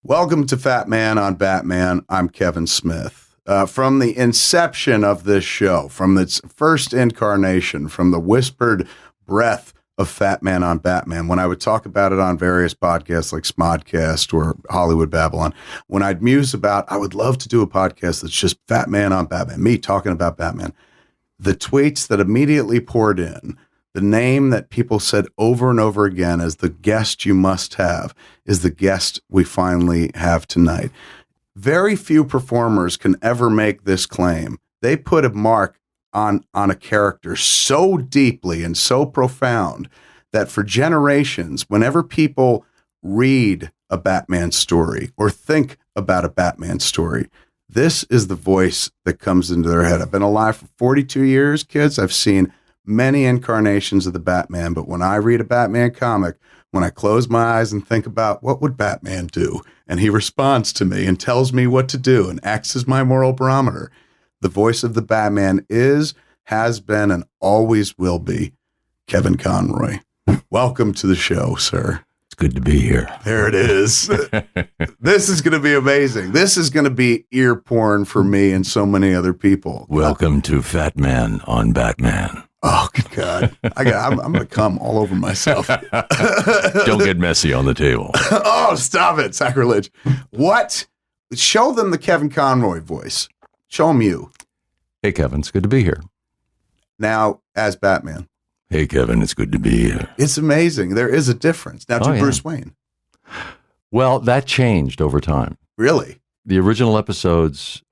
Welcome to Fatman on Batman. I'm Kevin Smith. From the inception of this show, from its first incarnation, from the whispered breath of Fatman on Batman, when I would talk about it on various podcasts like Smodcast or Hollywood Babylon, when I'd muse about, I would love to do a podcast that's just Fatman on Batman, me talking about Batman. The tweets that immediately poured in, the name that people said over and over again as the guest you must have is the guest we finally have tonight. Very few performers can ever make this claim. They put a mark on a character so deeply and so profound that for generations, whenever people read a Batman story or think about a Batman story, this is the voice that comes into their head. I've been alive for 42 years, kids. I've seen many incarnations of the Batman, but when I read a Batman comic, when I close my eyes and think about what would Batman do, and he responds to me and tells me what to do and acts as my moral barometer, the voice of the Batman is, has been, and always will be Kevin Conroy. Welcome to the show, sir. It's good to be here. There it is. This is going to be amazing. This is going to be ear porn for me and so many other people. Welcome to Fatman on Batman. Oh, good God. I'm going to come all over myself. Don't get messy on the table. Oh, stop it. Sacrilege. What? Show them the Kevin Conroy voice. Show them you. Hey, Kevin, it's good to be here. Now, as Batman. Hey, Kevin, it's good to be here. It's amazing. There is a difference. Now, to Bruce Wayne. Well, that changed over time. Really? The original episodes,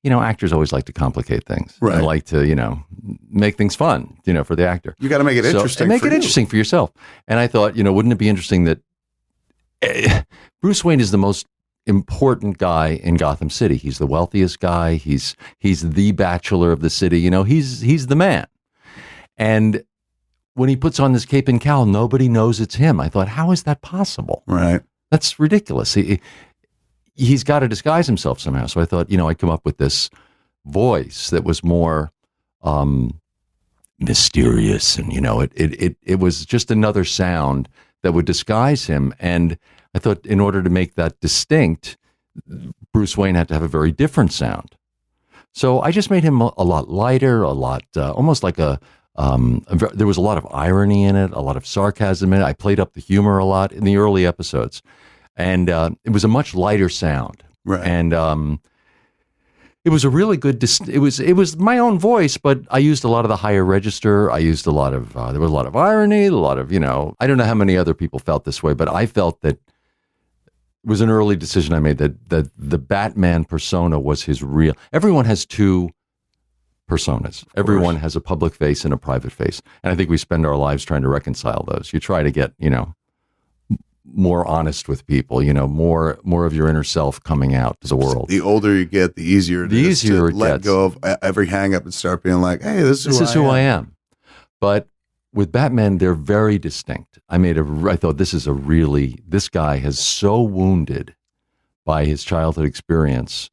actors always like to complicate things. Right. They like to, make things fun, for the actor. You got to make it interesting. And make it interesting for yourself. And I thought, wouldn't it be interesting that Bruce Wayne is the most important guy in Gotham City. He's the wealthiest guy. He's the bachelor of the city. He's the man. And when he puts on this cape and cowl, nobody knows it's him. I thought, how is that possible? Right. That's ridiculous. He's got to disguise himself somehow. So I thought, I'd come up with this voice that was more mysterious, and it was just another sound that would disguise him. And I thought, in order to make that distinct, Bruce Wayne had to have a very different sound. So I just made him a lot lighter, a lot almost like there was a lot of irony in it, a lot of sarcasm in it. I played up the humor a lot in the early episodes, and it was a much lighter sound. Right. And it was a really good. It was my own voice, but I used a lot of the higher register. I used a lot of. There was a lot of irony, a lot of I don't know how many other people felt this way, but I felt that it was an early decision I made that the Batman persona was his real. Everyone has two personas. Everyone has a public face and a private face. And I think we spend our lives trying to reconcile those. You try to get, more honest with people, more of your inner self coming out to the world. The older you get, the easier it is to let go of every hang up and start being like, hey, this is who I am. But with Batman, they're very distinct. I thought this guy has so wounded by his childhood experience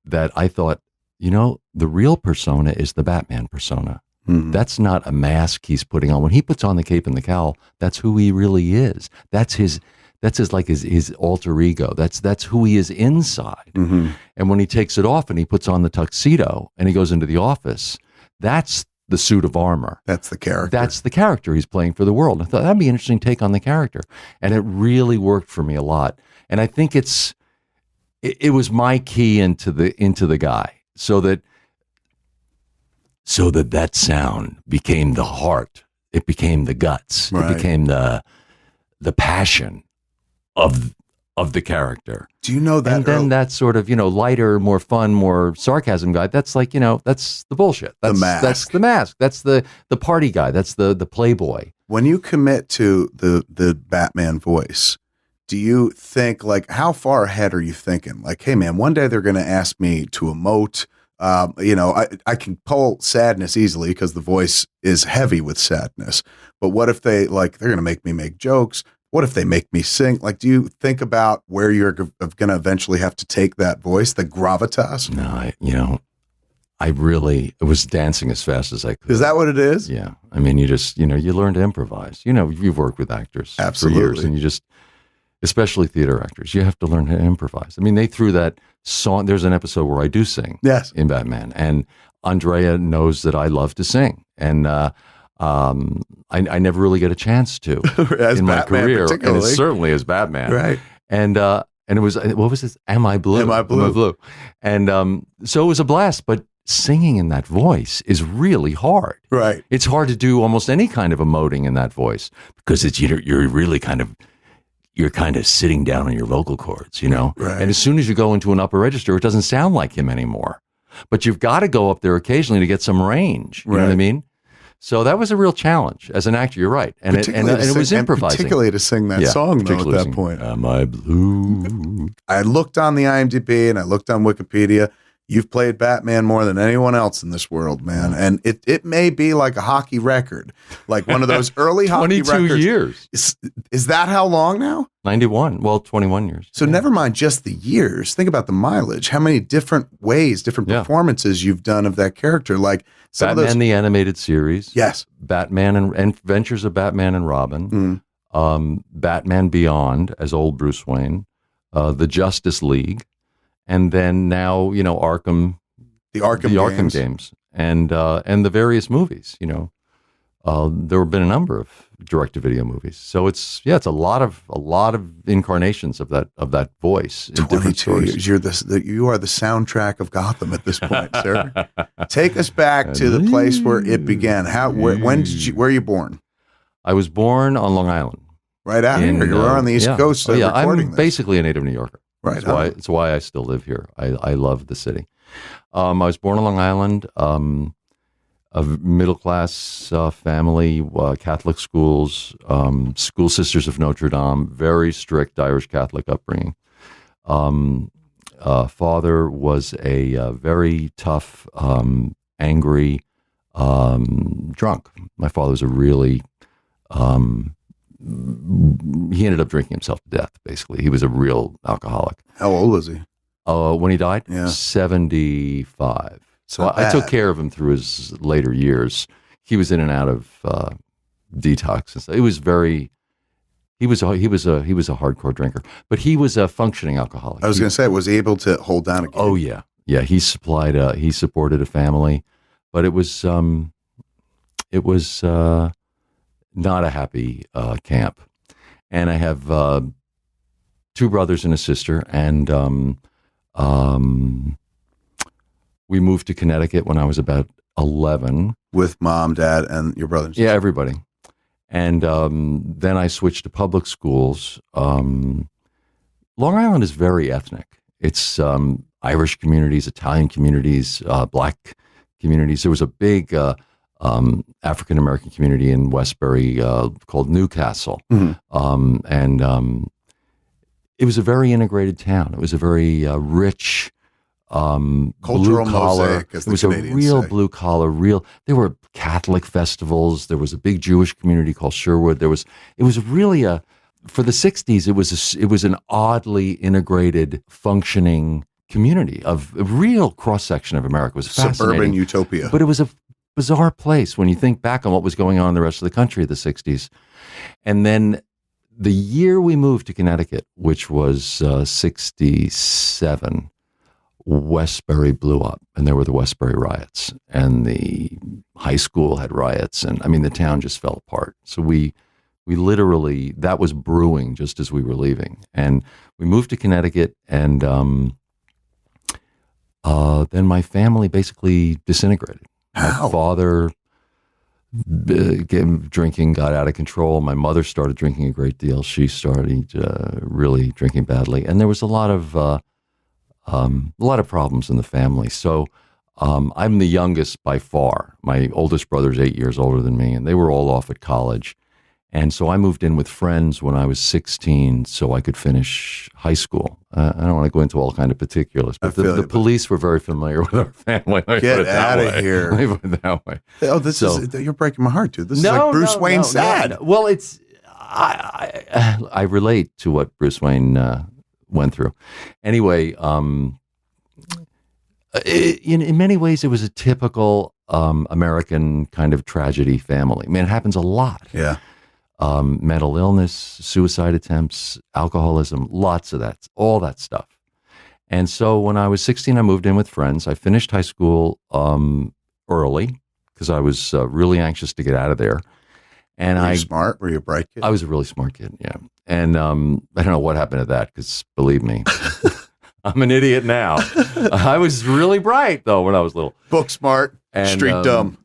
that I thought, the real persona is the Batman persona. Mm-hmm. That's not a mask he's putting on. When he puts on the cape and the cowl, that's who he really is. That's his alter ego. That's who he is inside. Mm-hmm. And when he takes it off and he puts on the tuxedo and he goes into the office, that's the suit of armor. That's the character. That's the character he's playing for the world. I thought that'd be an interesting take on the character. And it really worked for me a lot. And I think it was my key into the guy. So that sound became the heart. It became the guts. Right. It became the passion of the character. Do you know that? And then that sort of, lighter, more fun, more sarcasm guy, that's like, that's the bullshit. That's the mask. That's the mask. That's the party guy. That's the playboy. When you commit to the Batman voice, do you think, like, how far ahead are you thinking? Like, hey, man, one day they're going to ask me to emote. I can pull sadness easily because the voice is heavy with sadness. But what if they're going to make me make jokes? What if they make me sing? Like, do you think about where you're going to eventually have to take that voice, the gravitas? No, I really was dancing as fast as I could. Is that what it is? Yeah. I mean, you just, you learn to improvise. You've worked with actors Absolutely. for years, and you just, especially theater actors. You have to learn how to improvise. I mean, they threw that song. There's an episode where I do sing Yes. in Batman, and Andrea knows that I love to sing, and I never really get a chance to As in my Batman, career, and particularly. it's certainly as Batman, Right. And it was, what was this? Am I Blue? Am I Blue? And so it was a blast, but singing in that voice is really hard. Right. It's hard to do almost any kind of emoting in that voice because it's you're really kind of sitting down on your vocal cords, you know. Right. And as soon as you go into an upper register, it doesn't sound like him anymore. But you've got to go up there occasionally to get some range. You know what I mean? So that was a real challenge as an actor. You're right, and it was improvising, particularly to sing that song though. At that point, "Am I Blue?" I looked on the IMDb and I looked on Wikipedia. You've played Batman more than anyone else in this world, man. And it may be like a hockey record, like one of those early hockey records. 22 years. Is that how long now? 91. Well, 21 years. So never mind just the years. Think about the mileage. How many different ways, different performances you've done of that character. Like some Batman of those, the Animated Series. Yes. Batman and Adventures of Batman and Robin. Batman Beyond as old Bruce Wayne. The Justice League. And then now, you know, Arkham, the Arkham games, and the various movies. You know, there have been a number of direct-to-video movies. So it's a lot of incarnations of that voice in different stories. Years. You are the soundtrack of Gotham at this point, sir. Take us back to the place where it began. Where are you born? I was born on Long Island. Right out here. You're on the East Coast. I'm basically a native New Yorker. Right. It's why I still live here. I love the city. I was born on Long Island, a middle-class family, Catholic schools, School Sisters of Notre Dame, very strict Irish Catholic upbringing. Father was a very tough, angry, drunk. My father was a really... he ended up drinking himself to death, basically. He was a real alcoholic. How old was he? When he died? Yeah. 75. So I took care of him through his later years. He was in and out of detox and stuff. It was very... He was a hardcore drinker, but he was a functioning alcoholic. I was going to say, was he able to hold down a kid? Oh, yeah. Yeah, he supported a family, but it was not a happy camp. And I have 2 brothers and a sister, and we moved to Connecticut when I was about 11. With mom, dad, and your brothers? Yeah, everybody. And then I switched to public schools. Long Island is very ethnic. It's Irish communities, Italian communities, Black communities. There was a big... African-American community in Westbury called Newcastle. And it was a very integrated town. It was a very rich cultural mosaic, as the Canadians say. It was a real blue-collar, there were Catholic festivals. There was a big Jewish community called Sherwood. It was really for the 60s, it was an oddly integrated, functioning community of a real cross-section of America. It was fascinating. Suburban utopia. But it was a bizarre place when you think back on what was going on in the rest of the country in the 60s. And then the year we moved to Connecticut, which was 67, Westbury blew up, and there were the Westbury riots, and the high school had riots, and I mean, the town just fell apart. So we literally, that was brewing just as we were leaving. And we moved to Connecticut, and then my family basically disintegrated. How? My father drinking got out of control. My mother started drinking a great deal. She started really drinking badly, and there was a lot of problems in the family. So I'm the youngest by far. My oldest brother's 8 years older than me, and they were all off at college. And so I moved in with friends when I was 16 so I could finish high school. I don't want to go into all kind of particulars, but the police were very familiar with our family. Get out of here. Let me put it that way. Oh, you're breaking my heart, dude. This is like Bruce Wayne sad. No. Well, I relate to what Bruce Wayne went through. Anyway, in many ways, it was a typical American kind of tragedy family. I mean, it happens a lot. Yeah. mental illness, suicide attempts, alcoholism, lots of that, all that stuff. And so when I was 16, I moved in with friends. I finished high school early because I was really anxious to get out of there. And Were you smart? Were you a bright kid? I was a really smart kid, yeah. And I don't know what happened to that because, believe me, I'm an idiot now. I was really bright, though, when I was little. Book smart, and, street dumb.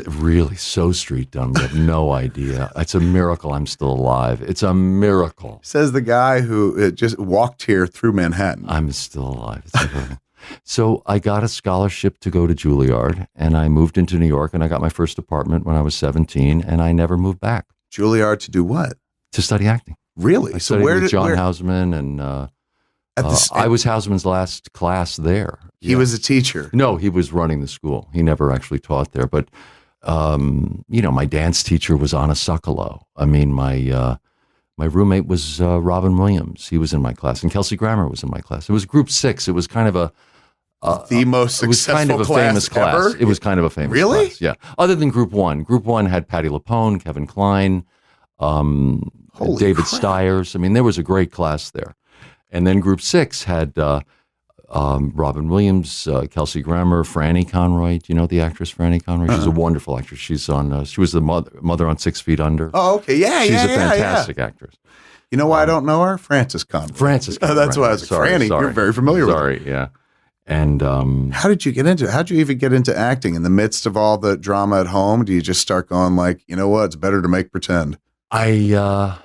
Really, so street dumb. You have no idea. It's a miracle I'm still alive. It's a miracle. Says the guy who just walked here through Manhattan. I'm still alive. It's incredible. So I got a scholarship to go to Juilliard, and I moved into New York, and I got my first apartment when I was 17, and I never moved back. Juilliard to do what? To study acting. Really? I studied with John Houseman, and I was Houseman's last class there. He was a teacher. No, he was running the school. He never actually taught there. But, my dance teacher was Anna Sokolow. I mean, my roommate was Robin Williams. He was in my class. And Kelsey Grammer was in my class. It was group 6. It was kind of the most successful famous class ever? It was kind of a famous really? class, yeah. Other than group 1. Group 1 had Patti LuPone, Kevin Kline, David Stiers. I mean, there was a great class there. And then group 6 had Robin Williams, Kelsey Grammer, Franny Conroy. Do you know the actress Franny Conroy? She's a wonderful actress. She's on. She was the mother on 6 Feet Under. Oh, okay, yeah, she's a fantastic actress. You know why I don't know her? Frances Conroy. Frances Conroy. That's why I was like, Franny. You're very familiar with her. Sorry, yeah. And how did you get into it? How did you even get into acting in the midst of all the drama at home? Do you just start going like, you know what? It's better to make pretend. I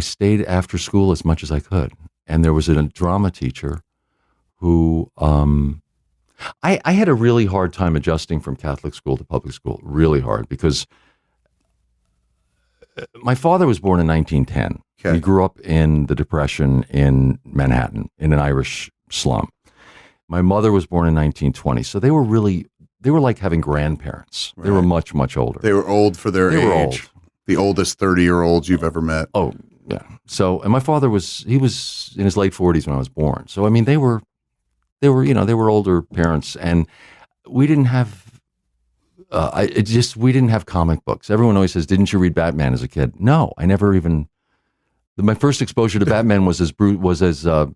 stayed after school as much as I could. And there was a drama teacher who I had a really hard time adjusting from Catholic school to public school, really hard, because my father was born in 1910. Okay. He grew up in the Depression in Manhattan, in an Irish slum. My mother was born in 1920, so they were like having grandparents. Right. They were much, much older. They were old for their age. Were old. The oldest 30-year-olds you've ever met. Oh, yeah. So, and my father was in his late 40s when I was born. So, I mean, they were older parents, and we didn't have, we didn't have comic books. Everyone always says, didn't you read Batman as a kid? No, I never even, my first exposure to Batman was as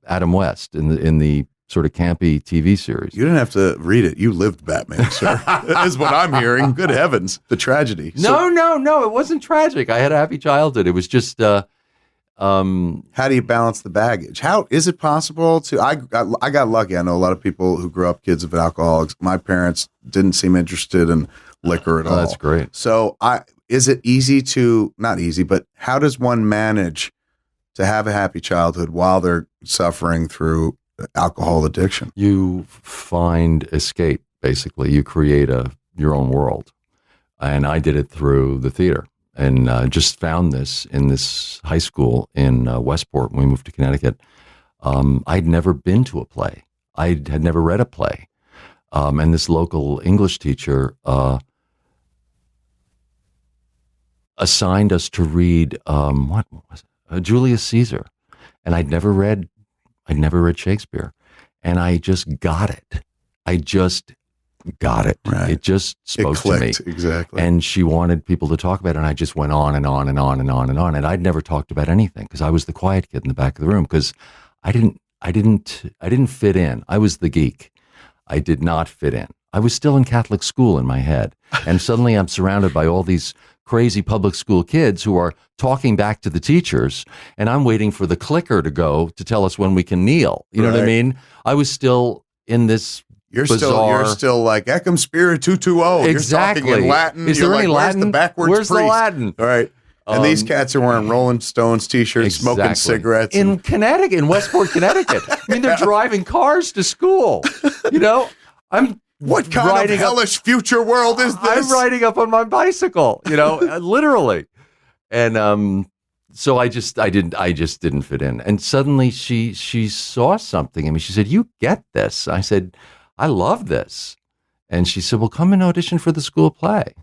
Adam West in the sort of campy TV series. You didn't have to read it. You lived Batman, sir. That is what I'm hearing. Good heavens, the tragedy. No, it wasn't tragic. I had a happy childhood. It was just, how do you balance the baggage? How is it possible to? I got lucky. I know a lot of people who grew up kids of alcoholics. My parents didn't seem interested in liquor at all. That's great. So is it easy to, not easy, but how does one manage to have a happy childhood while they're suffering through alcohol addiction? You find escape, basically. You create your own world. And I did it through the theater. And just found this in this high school in Westport when we moved to Connecticut. I'd never been to a play. I had never read a play. And this local English teacher assigned us to read, what was it? Julius Caesar. And I'd never read Shakespeare. And I just got it. Right. It just spoke to me. Exactly. And she wanted people to talk about it. And I just went on and on and on and on and on. And I'd never talked about anything because I was the quiet kid in the back of the room because I didn't fit in. I was the geek. I did not fit in. I was still in Catholic school in my head. And suddenly I'm surrounded by all these crazy public school kids who are talking back to the teachers. And I'm waiting for the clicker to go to tell us when we can kneel. You know what I mean? I was still in this You're still like Ecum Spiritu 220. Exactly. You're talking in Latin. Is there any Latin? Where's the backwards Where's priest? the Latin? All right. And these cats are wearing Rolling Stones t-shirts, smoking cigarettes. In Connecticut, in Westport, Connecticut. I mean, they're driving cars to school. You know, what kind of hellish future world is this? I'm riding up on my bicycle, literally. And so I just didn't fit in. And suddenly she saw something in me. She said, "You get this?" I said, "I love this." And she said, "Well, come and audition for the school play."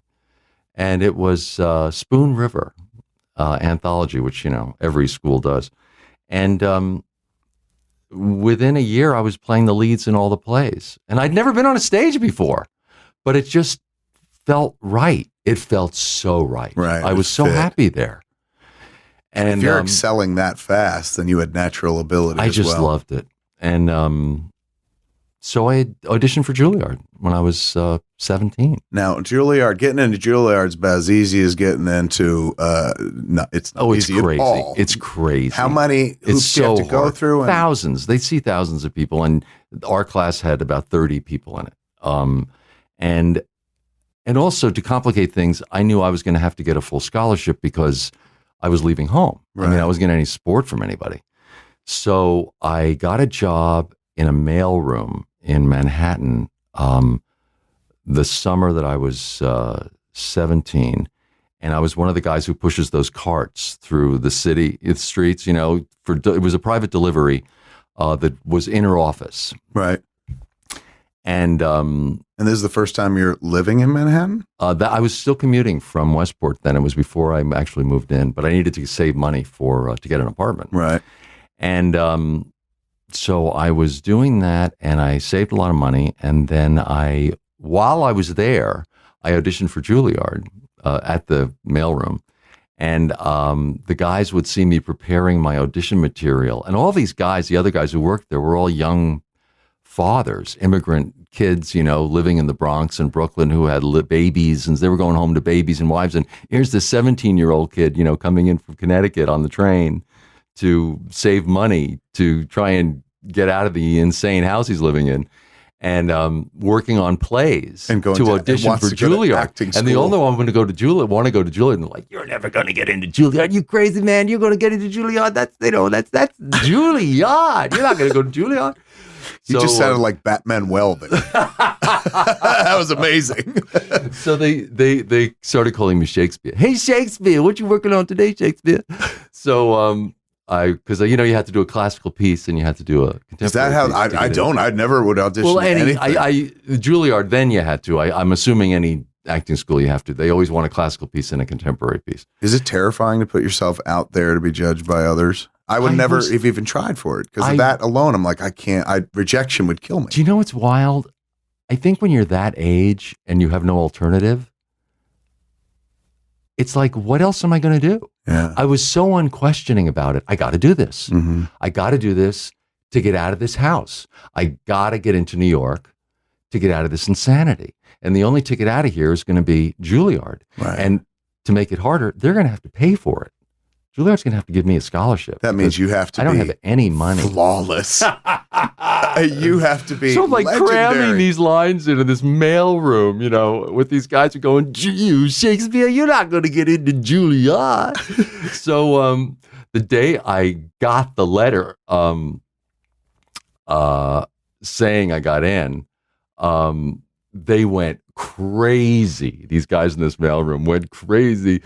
And it was Spoon River anthology, which, every school does. And within a year, I was playing the leads in all the plays. And I'd never been on a stage before, but it just felt right. It felt so right. Right. I was so happy there. And if you're excelling that fast, then you had natural ability. I just loved it. And so I had auditioned for Juilliard when I was 17. Now, Juilliard, getting into Juilliard's about as easy as getting into. It's not it's easy crazy. at all. It's crazy. How many hoops do you have to go through? Thousands. They see thousands of people, and our class had about 30 people in it. And also to complicate things, I knew I was going to have to get a full scholarship because I was leaving home. Right. I mean, I wasn't getting any support from anybody. So I got a job in a mailroom in Manhattan the summer that I was 17. And I was one of the guys who pushes those carts through the streets, it was a private delivery that was inner office. Right. And this is the first time you're living in Manhattan? I was still commuting from Westport then. It was before I actually moved in, but I needed to save money to get an apartment. Right. And so I was doing that, and I saved a lot of money. And then while I was there, I auditioned for Juilliard at the mailroom. And the guys would see me preparing my audition material. And all these guys, the other guys who worked there, were all young fathers, immigrant kids, living in the Bronx and Brooklyn who had babies, and they were going home to babies and wives. And here's this 17-year-old kid, coming in from Connecticut on the train to save money to try and get out of the insane house he's living in, and working on plays and to audition for Juilliard. And they all know I'm going to go to Juilliard, and they're like, "You're never going to get into Juilliard, you crazy man! You're going to get into Juilliard. That's Juilliard. You're not going to go to Juilliard." You just sounded like Batman Weldon. That was amazing. So they started calling me Shakespeare. Hey, Shakespeare, what you working on today, Shakespeare? So because you had to do a classical piece and you had to do a contemporary. Is that how I never would audition? Well, anything. Juilliard, then you had to. I'm assuming any acting school you have to. They always want a classical piece and a contemporary piece. Is it terrifying to put yourself out there to be judged by others? I would never have even tried for it because of that alone. I'm like, I can't. Rejection would kill me. Do you know what's wild? I think when you're that age and you have no alternative, it's like, what else am I going to do? Yeah. I was so unquestioning about it. I got to do this. Mm-hmm. I got to do this to get out of this house. I got to get into New York to get out of this insanity. And the only ticket out of here is going to be Juilliard. Right. And to make it harder, they're going to have to pay for it. Juilliard's going to have to give me a scholarship. That means you have to. I don't have any money. Flawless. You have to be. So I'm like legendary. cramming these lines into this mailroom, with these guys who are going, "You Shakespeare, you're not going to get into Juilliard." So the day I got the letter saying I got in, they went crazy. These guys in this mailroom went crazy.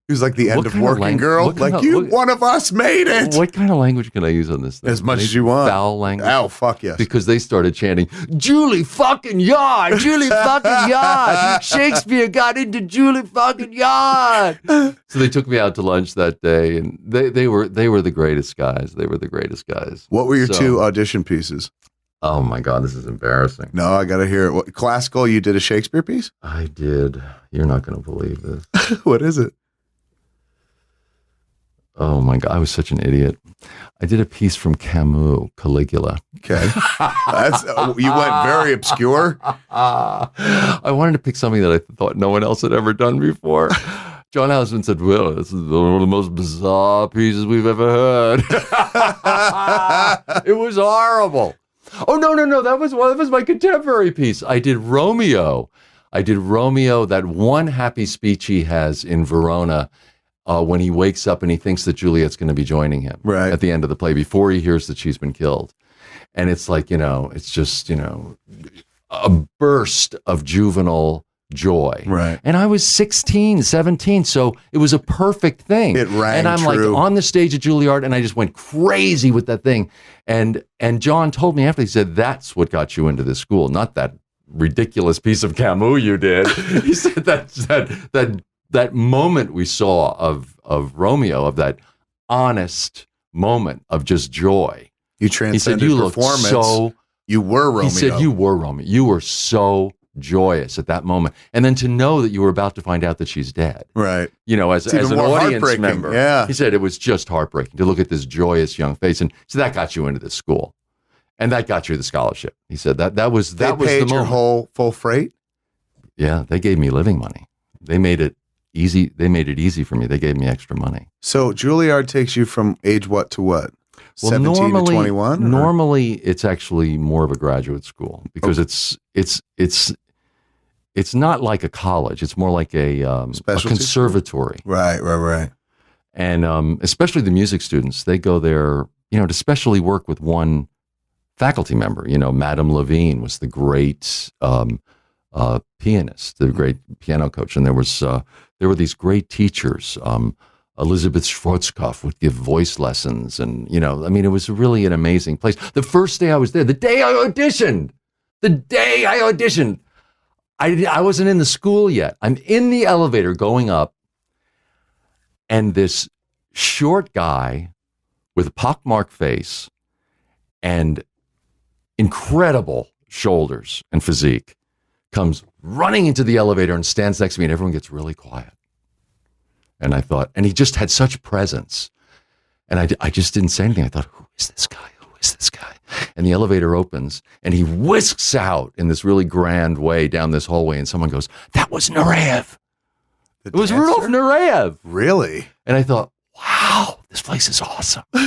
It was like the end of Working Girl. One of us made it. What kind of language can I use on this thing? As much as you want. Foul language? Oh, fuck yes. Because they started chanting, "Julie fucking Yard! Julie fucking Yard! Shakespeare got into Julie fucking Yard!" So they took me out to lunch that day, and they were the greatest guys. They were the greatest guys. What were your two audition pieces? Oh my God, this is embarrassing. No, I got to hear it. What, classical, you did a Shakespeare piece? I did. You're not going to believe this. What is it? Oh my God, I was such an idiot. I did a piece from Camus, Caligula. Okay. You went very obscure. I wanted to pick something that I thought no one else had ever done before. John Houseman said, "Well, this is one of the most bizarre pieces we've ever heard." It was horrible. Oh, no. That was my contemporary piece. I did Romeo. That one happy speech he has in Verona when he wakes up and he thinks that Juliet's going to be joining him at the end of the play before he hears that she's been killed. And it's like, it's just, a burst of juvenile joy. Right. And I was 16, 17, so it was a perfect thing. It rang And I'm true. like on the stage at Juilliard, and I just went crazy with that thing. And John told me after, he said, "That's what got you into this school, not that ridiculous piece of Camus you did." He said that moment we saw of Romeo, of that honest moment of just joy. You transcended he said, "You performance. looked so." You were Romeo. He said, "You were Romeo. You were so joyous at that moment. And then to know that you were about to find out that she's dead. Right. As an audience member. Yeah. He said it was just heartbreaking to look at this joyous young face. And so that got you into this school. And that got you the scholarship. He said that was the moment. They paid your whole full freight? Yeah, they gave me living money. They made it easy. They made it easy for me. They gave me extra money. So Juilliard takes you from age what to what? 17 to 21? Normally, it's actually more of a graduate school because it's not like a college. It's more like a conservatory. Right. And especially the music students, they go there, to specially work with one faculty member. Madame Levine was the great pianist, the great piano coach, and there were these great teachers. Elizabeth Schwarzkopf would give voice lessons, and it was really an amazing place. The first day I was there, the day I auditioned, I wasn't in the school yet. I'm in the elevator going up, and this short guy with a pockmarked face and incredible shoulders and physique comes running into the elevator and stands next to me, and everyone gets really quiet. And I thought, and he just had such presence. And I just didn't say anything. I thought, who is this guy? And the elevator opens, and he whisks out in this really grand way down this hallway, and someone goes, that was Nureyev. It was Rudolf Nureyev. Really? And I thought, wow, this place is awesome. Do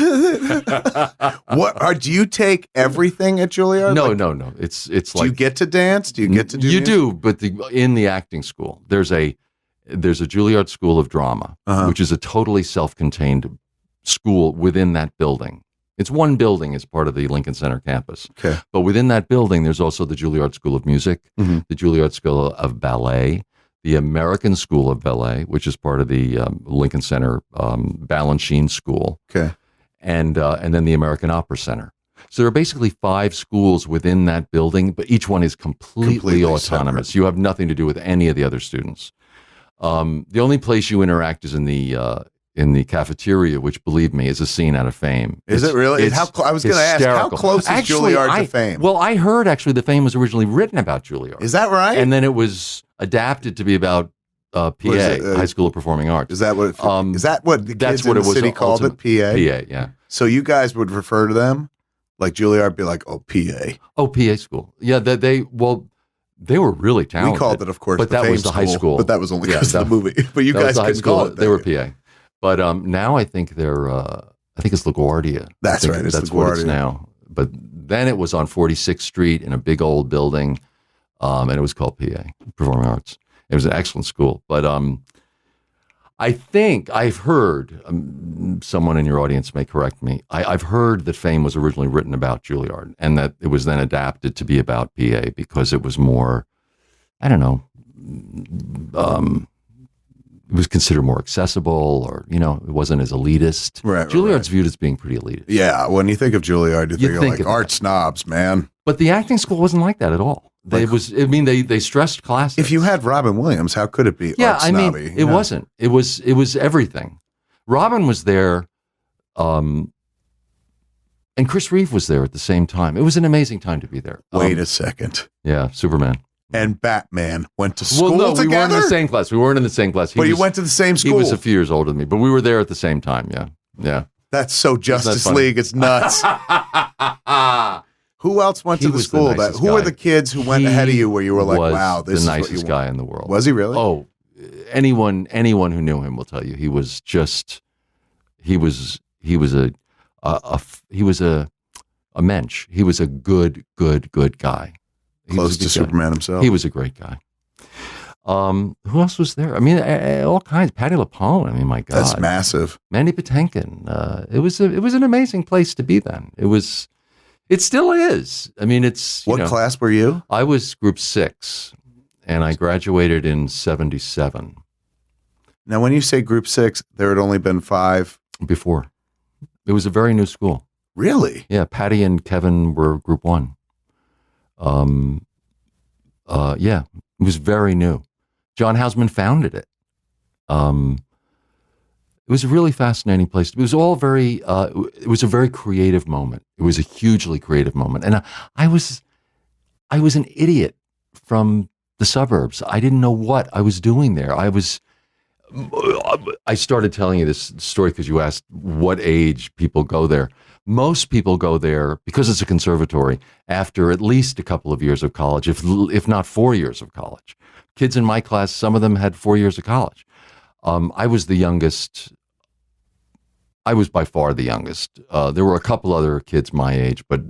you take everything at Juilliard? No. It's like, do you get to dance? Do you get to do You music? do, but in the acting school, there's a Juilliard School of Drama, which is a totally self-contained school within that building. It's one building as part of the Lincoln Center campus. Okay. But within that building, there's also the Juilliard School of Music, the Juilliard School of Ballet, the American School of Ballet, which is part of the Lincoln Center Balanchine School, and then the American Opera Center. So there are basically 5 schools within that building, but each one is completely autonomous. Separate. You have nothing to do with any of the other students. The only place you interact is in the cafeteria, which, believe me, is a scene out of Fame. Is it really? I was going to ask, how close is Juilliard to Fame? Well, I heard actually the Fame was originally written about Juilliard. Is that right? And then it was adapted to be about PA, High School of Performing Arts. Is that what? Is that what the kids in the city called it? PA. PA, yeah. So you guys would refer to them like Juilliard, be like, oh, PA. Oh, PA school. Yeah, they were really talented. We called it, of course, but the that Fame was the school, high school. But that was only because of the movie. But you guys could call it. They were PA. But now I think they're. I think it's LaGuardia. That's right. That's what it's now. But then it was on 46th Street in a big old building, and it was called PA, Performing Arts. It was an excellent school. But I think I've heard, someone in your audience may correct me, I've heard that Fame was originally written about Juilliard and that it was then adapted to be about PA because it was more, I don't know, it was considered more accessible, or it wasn't as elitist. Right. Juilliard's viewed as being pretty elitist. Yeah, when you think of Juilliard, you think of art snobs, man. But the acting school wasn't like that at all. They stressed classes. If you had Robin Williams, how could it be art snobby? It wasn't. It was everything. Robin was there, and Chris Reeve was there at the same time. It was an amazing time to be there. Wait a second. Yeah, Superman. And Batman went to school together? We weren't in the same class. You went to the same school. He was a few years older than me, but we were there at the same time, yeah. That's so Justice League. It's nuts. Who else went to the school? Who were the kids who went ahead of you where you were like, wow, this is the nicest guy in the world. Was he really? Oh, anyone who knew him will tell you he was a mensch. He was a good guy. Close to Superman himself. He was a great guy. Who else was there? I mean, all kinds. Patti LuPone. I mean, my God, that's massive. Mandy Patinkin. It was an amazing place to be then. It still is. I mean, it's what class were you? I was group 6, and I graduated in 1977. Now, when you say group 6, there had only been 5 before. It was a very new school. Really? Yeah. Patty and Kevin were group 1. Yeah, it was very new. John Houseman founded it. It was a really fascinating place. It was all very, it was a very creative moment. It was a hugely creative moment. And I was an idiot from the suburbs. I didn't know what I was doing there. I started telling you this story because you asked what age people go there. Most people go there because it's a conservatory after at least a couple of years of college, if not 4 years of college. Kids in my class, some of them had 4 years of college. I was the youngest. I was by far the youngest. There were a couple other kids my age, but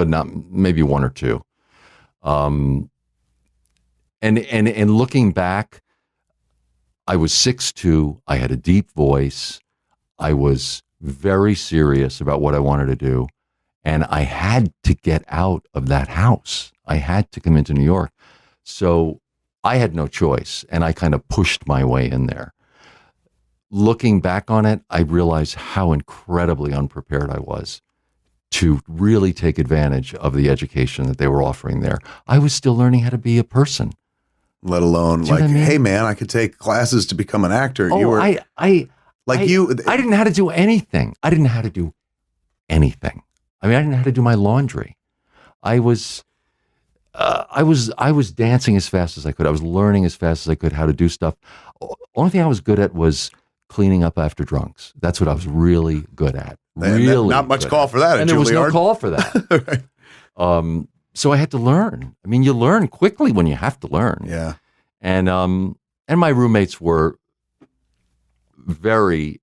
not maybe one or two. And looking back, I was 6'2". I had a deep voice. I was very serious about what I wanted to do. And I had to get out of that house. I had to come into New York. So I had no choice. And I kind of pushed my way in there. Looking back on it, I realized how incredibly unprepared I was to really take advantage of the education that they were offering there. I was still learning how to be a person. Let alone like, I mean? Hey man, I could take classes to become an actor. Oh, you were I didn't know how to do anything. I didn't know how to do anything. I mean, I didn't know how to do my laundry. I was dancing as fast as I could. I was learning as fast as I could how to do stuff. Only thing I was good at was cleaning up after drunks. That's what I was really good at. Really, not much call for that. And there was no call for that. Right. So I had to learn. I mean, you learn quickly when you have to learn. Yeah. And my roommates were very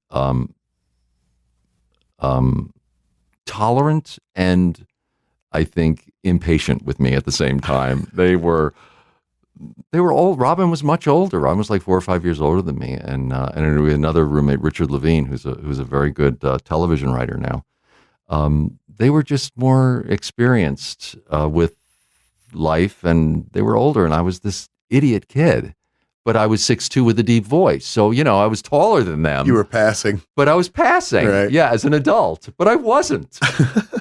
tolerant and I think impatient with me at the same time. They were old. Robin was much older. Robin was like 4 or 5 years older than me, and another roommate, Richard Levine, who's a very good television writer now. They were just more experienced with life, and they were older. And I was this idiot kid, but I was 6'2" with a deep voice. So I was taller than them. You were passing, but I was passing. Right. Yeah, as an adult, but I wasn't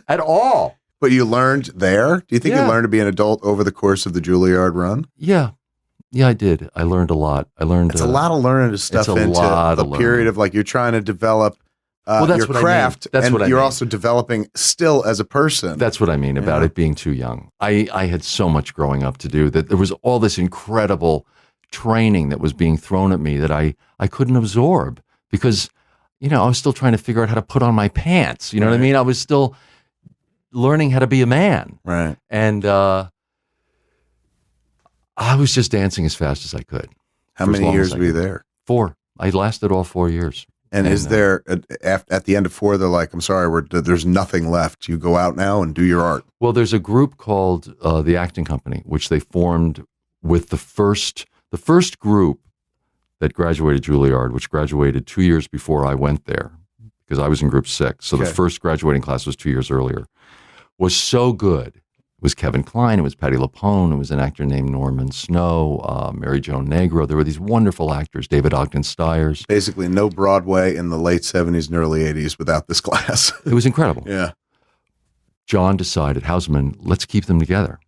at all. But you learned there? Do you think you learned to be an adult over the course of the Juilliard run? Yeah. Yeah, I did. I learned a lot. It's a lot of learning stuff into a period of like you're trying to develop your craft, and you're also developing still as a person. That's what I mean about it being too young. I had so much growing up to do that there was all this incredible training that was being thrown at me that I couldn't absorb because, I was still trying to figure out how to put on my pants. You know what I mean? I was still learning how to be a man. Right. And I was just dancing as fast as I could. How many years were you there? 4. I lasted all 4 years. And is there, at the end of 4, they're like, I'm sorry, there's nothing left. You go out now and do your art. Well, there's a group called the Acting Company, which they formed with the first group that graduated Juilliard, which graduated 2 years before I went there, because I was in group 6. So the first graduating class was 2 years earlier. Was so good. It was Kevin Kline, it was Patti LuPone, it was an actor named Norman Snow, Mary Jo Negro. There were these wonderful actors, David Ogden Stiers. Basically no Broadway in the late 70s and early 80s without this class. It was incredible. Yeah. John decided, Houseman, let's keep them together.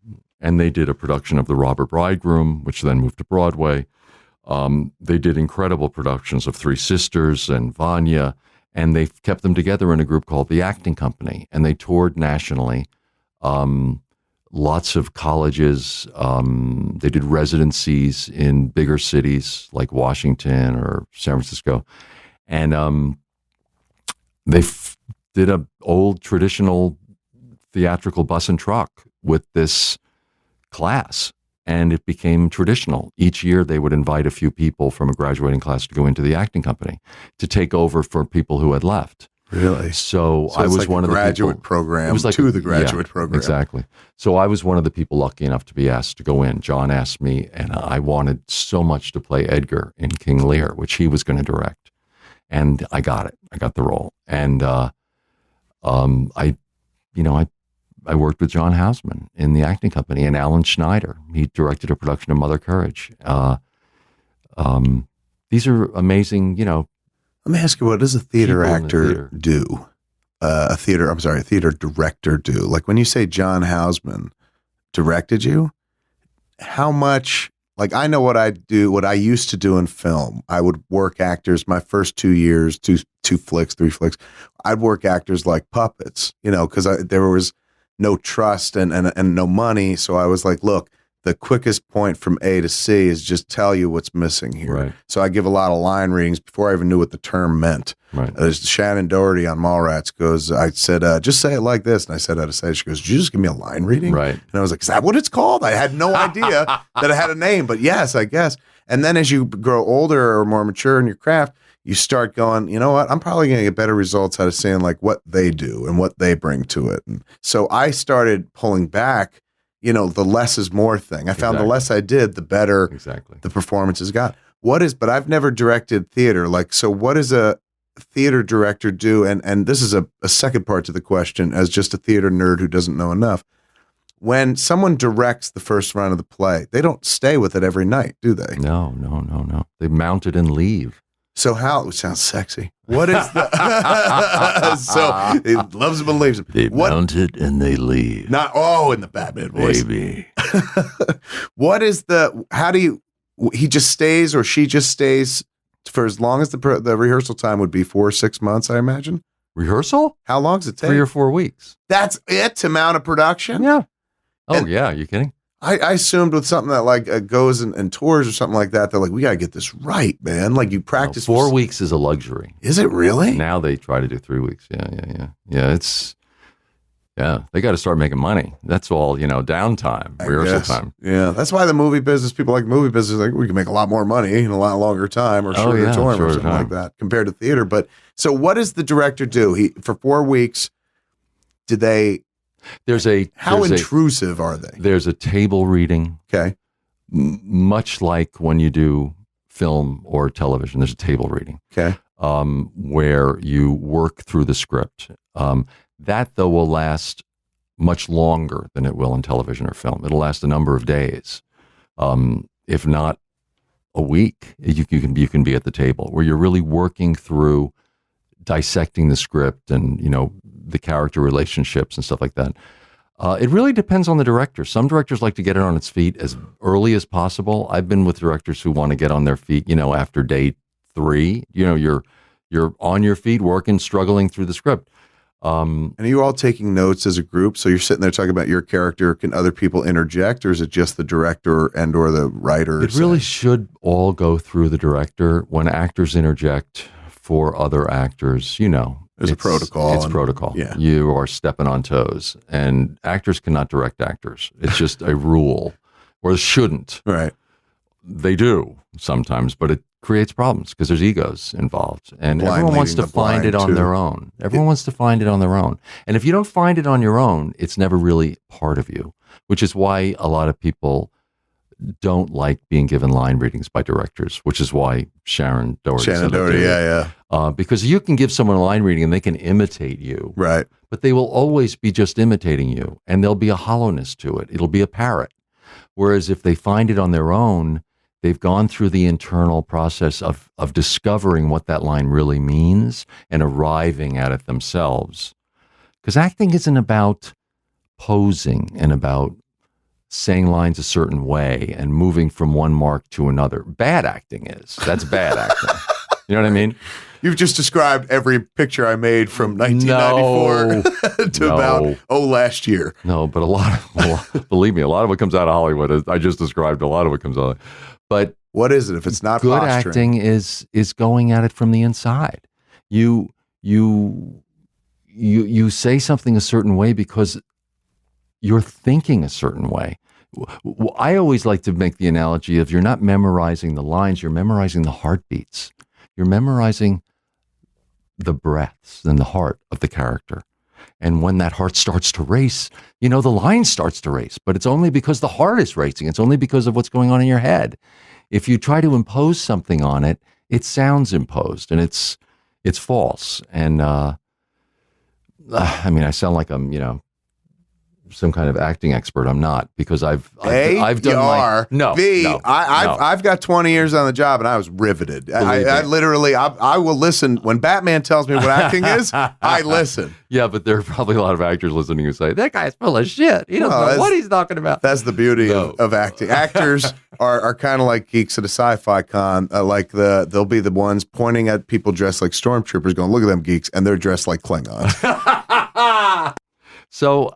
And they did a production of The Robber Bridegroom, which then moved to Broadway. They did incredible productions of Three Sisters and Vanya. And they kept them together in a group called the Acting Company, and they toured nationally. Lots of colleges. They did residencies in bigger cities like Washington or San Francisco, and they did a old traditional theatrical bus and truck with this class. And it became traditional. Each year, they would invite a few people from a graduating class to go into the Acting Company to take over for people who had left. Really? So I was like one of the graduate people, program. It was like the graduate program. Exactly. So I was one of the people lucky enough to be asked to go in. John asked me, and I wanted so much to play Edgar in King Lear, which he was going to direct, and I got it. I got the role, and I worked with John Houseman in the Acting Company, and Alan Schneider. He directed a production of Mother Courage. These are amazing, Let me ask you, what does a theater actor do? A theater director do? Like when you say John Houseman directed you, how much, like I know what I do, what I used to do in film. I would work actors my first 2 years, two flicks, 3 flicks. I'd work actors like puppets, because there was no trust and no money. So I was like, look, the quickest point from A to C is just tell you what's missing here. Right. So I give a lot of line readings before I even knew what the term meant. Right. Shannon Doherty on Mallrats goes, I said, just say it like this. And I said how to say it. She goes, did you just give me a line reading? Right. And I was like, is that what it's called? I had no idea that it had a name, but yes, I guess. And then as you grow older or more mature in your craft, you start going, you know what? I'm probably going to get better results out of seeing like what they do and what they bring to it. And so I started pulling back, the less is more thing. I found the less I did, the better the performances got. But I've never directed theater. So what does a theater director do? And this is a second part to the question as just a theater nerd who doesn't know enough. When someone directs the first run of the play, they don't stay with it every night, do they? No. They mount it and leave. So how? It sounds sexy. What is the? So he loves him and leaves him. They mount it and they leave. In the Batman voice. Baby. What is the? How do you? He just stays or she just stays for as long as the rehearsal time would be 4 or 6 months, I imagine. Rehearsal? How long does it take? 3 or 4 weeks. That's it to mount a production? Yeah. Oh, yeah. Are you kidding? I assumed with something that goes and tours or something like that, they're like, we got to get this right, man. Like you practice. 4 weeks is a luxury. Is it really? Now they try to do 3 weeks. Yeah, they got to start making money. That's all, downtime, rehearsal time. Yeah, that's why the movie business, people like movie business, like we can make a lot more money in a lot longer time or shorter time or something like that compared to theater. But so what does the director do? For 4 weeks, how intrusive are they? There's a table reading. Okay. Much like when you do film or television, there's a table reading. Okay. Where you work through the script. That, though, will last much longer than it will in television or film. It'll last a number of days, if not a week. You can be at the table where you're really working through dissecting the script and the character relationships and stuff like that. It really depends on the director. Some directors like to get it on its feet as early as possible. I've been with directors who want to get on their feet, after day 3. You're on your feet, working, struggling through the script. And are you all taking notes as a group? So you're sitting there talking about your character. Can other people interject, or is it just the director and or the writer? It really should all go through the director. When actors interject for other actors, there's a protocol. It's protocol. Yeah. You are stepping on toes, and actors cannot direct actors. It's just a rule, or shouldn't. Right. They do sometimes, but it creates problems because there's egos involved, and everyone wants to find it on their own. Everyone wants to find it on their own. And if you don't find it on your own, it's never really part of you, which is why a lot of people don't like being given line readings by directors, which is why Shannon Doherty, because you can give someone a line reading and they can imitate you. Right. But they will always be just imitating you, and there'll be a hollowness to it. It'll be a parrot. Whereas if they find it on their own, they've gone through the internal process of discovering what that line really means and arriving at it themselves. Because acting isn't about posing and about saying lines a certain way and moving from one mark to another. Bad acting is. That's bad acting. You know what I mean? You've just described every picture I made from 1994 to about last year. No, but believe me, a lot of what comes out of Hollywood, I just described a lot of what comes out. But what is it if it's not good posturing? Acting is going at it from the inside. You say something a certain way because you're thinking a certain way. I always like to make the analogy of you're not memorizing the lines, you're memorizing the heartbeats. You're memorizing the breaths and the heart of the character. And when that heart starts to race, the line starts to race, but it's only because the heart is racing. It's only because of what's going on in your head. If you try to impose something on it, it sounds imposed and it's false. And, I sound like I'm, some kind of acting expert. I'm not, because I've done I've got 20 years on the job and I was riveted. I literally will listen when Batman tells me what acting is. I listen. Yeah, but there are probably a lot of actors listening who say that guy's full of shit. He doesn't know what he's talking about. That's the beauty of acting. Actors are kind of like geeks at a sci-fi con. They'll be the ones pointing at people dressed like stormtroopers, going, "Look at them geeks," and they're dressed like Klingons. So,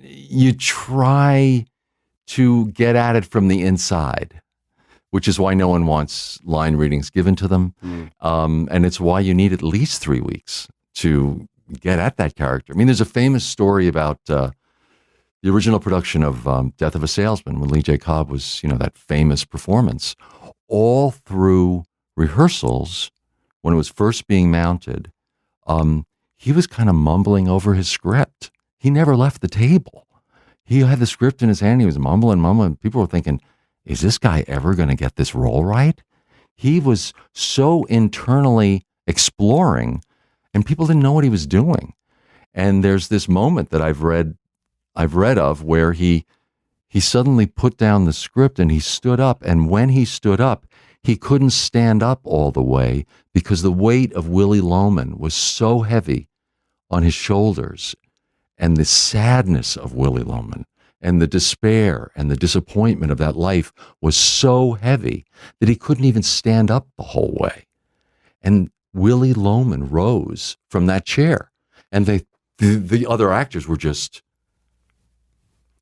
you try to get at it from the inside, which is why no one wants line readings given to them. And it's why you need at least 3 weeks to get at that character. I mean, there's a famous story about the original production of Death of a Salesman, when Lee J. Cobb was, that famous performance. All through rehearsals, when it was first being mounted, he was kind of mumbling over his script. He never left the table. He had the script in his hand. He was mumbling. People were thinking, is this guy ever going to get this role right? He was so internally exploring, and people didn't know what he was doing. And there's this moment that I've read of where he suddenly put down the script and he stood up. And when he stood up, he couldn't stand up all the way because the weight of Willy Loman was so heavy on his shoulders, and the sadness of Willy Loman and the despair and the disappointment of that life was so heavy that he couldn't even stand up the whole way. And Willy Loman rose from that chair, and the other actors were just,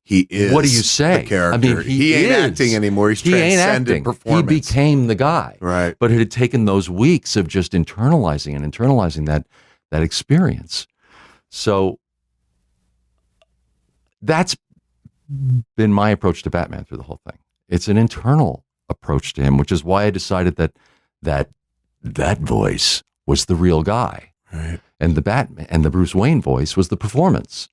he is. What do you say? The character. I mean, he ain't acting anymore. He's transcended performance. He became the guy. Right. But it had taken those weeks of just internalizing that experience. So that's been my approach to Batman through the whole thing. It's an internal approach to him, which is why I decided that voice was the real guy. Right. And the Batman and the Bruce Wayne voice was the performance.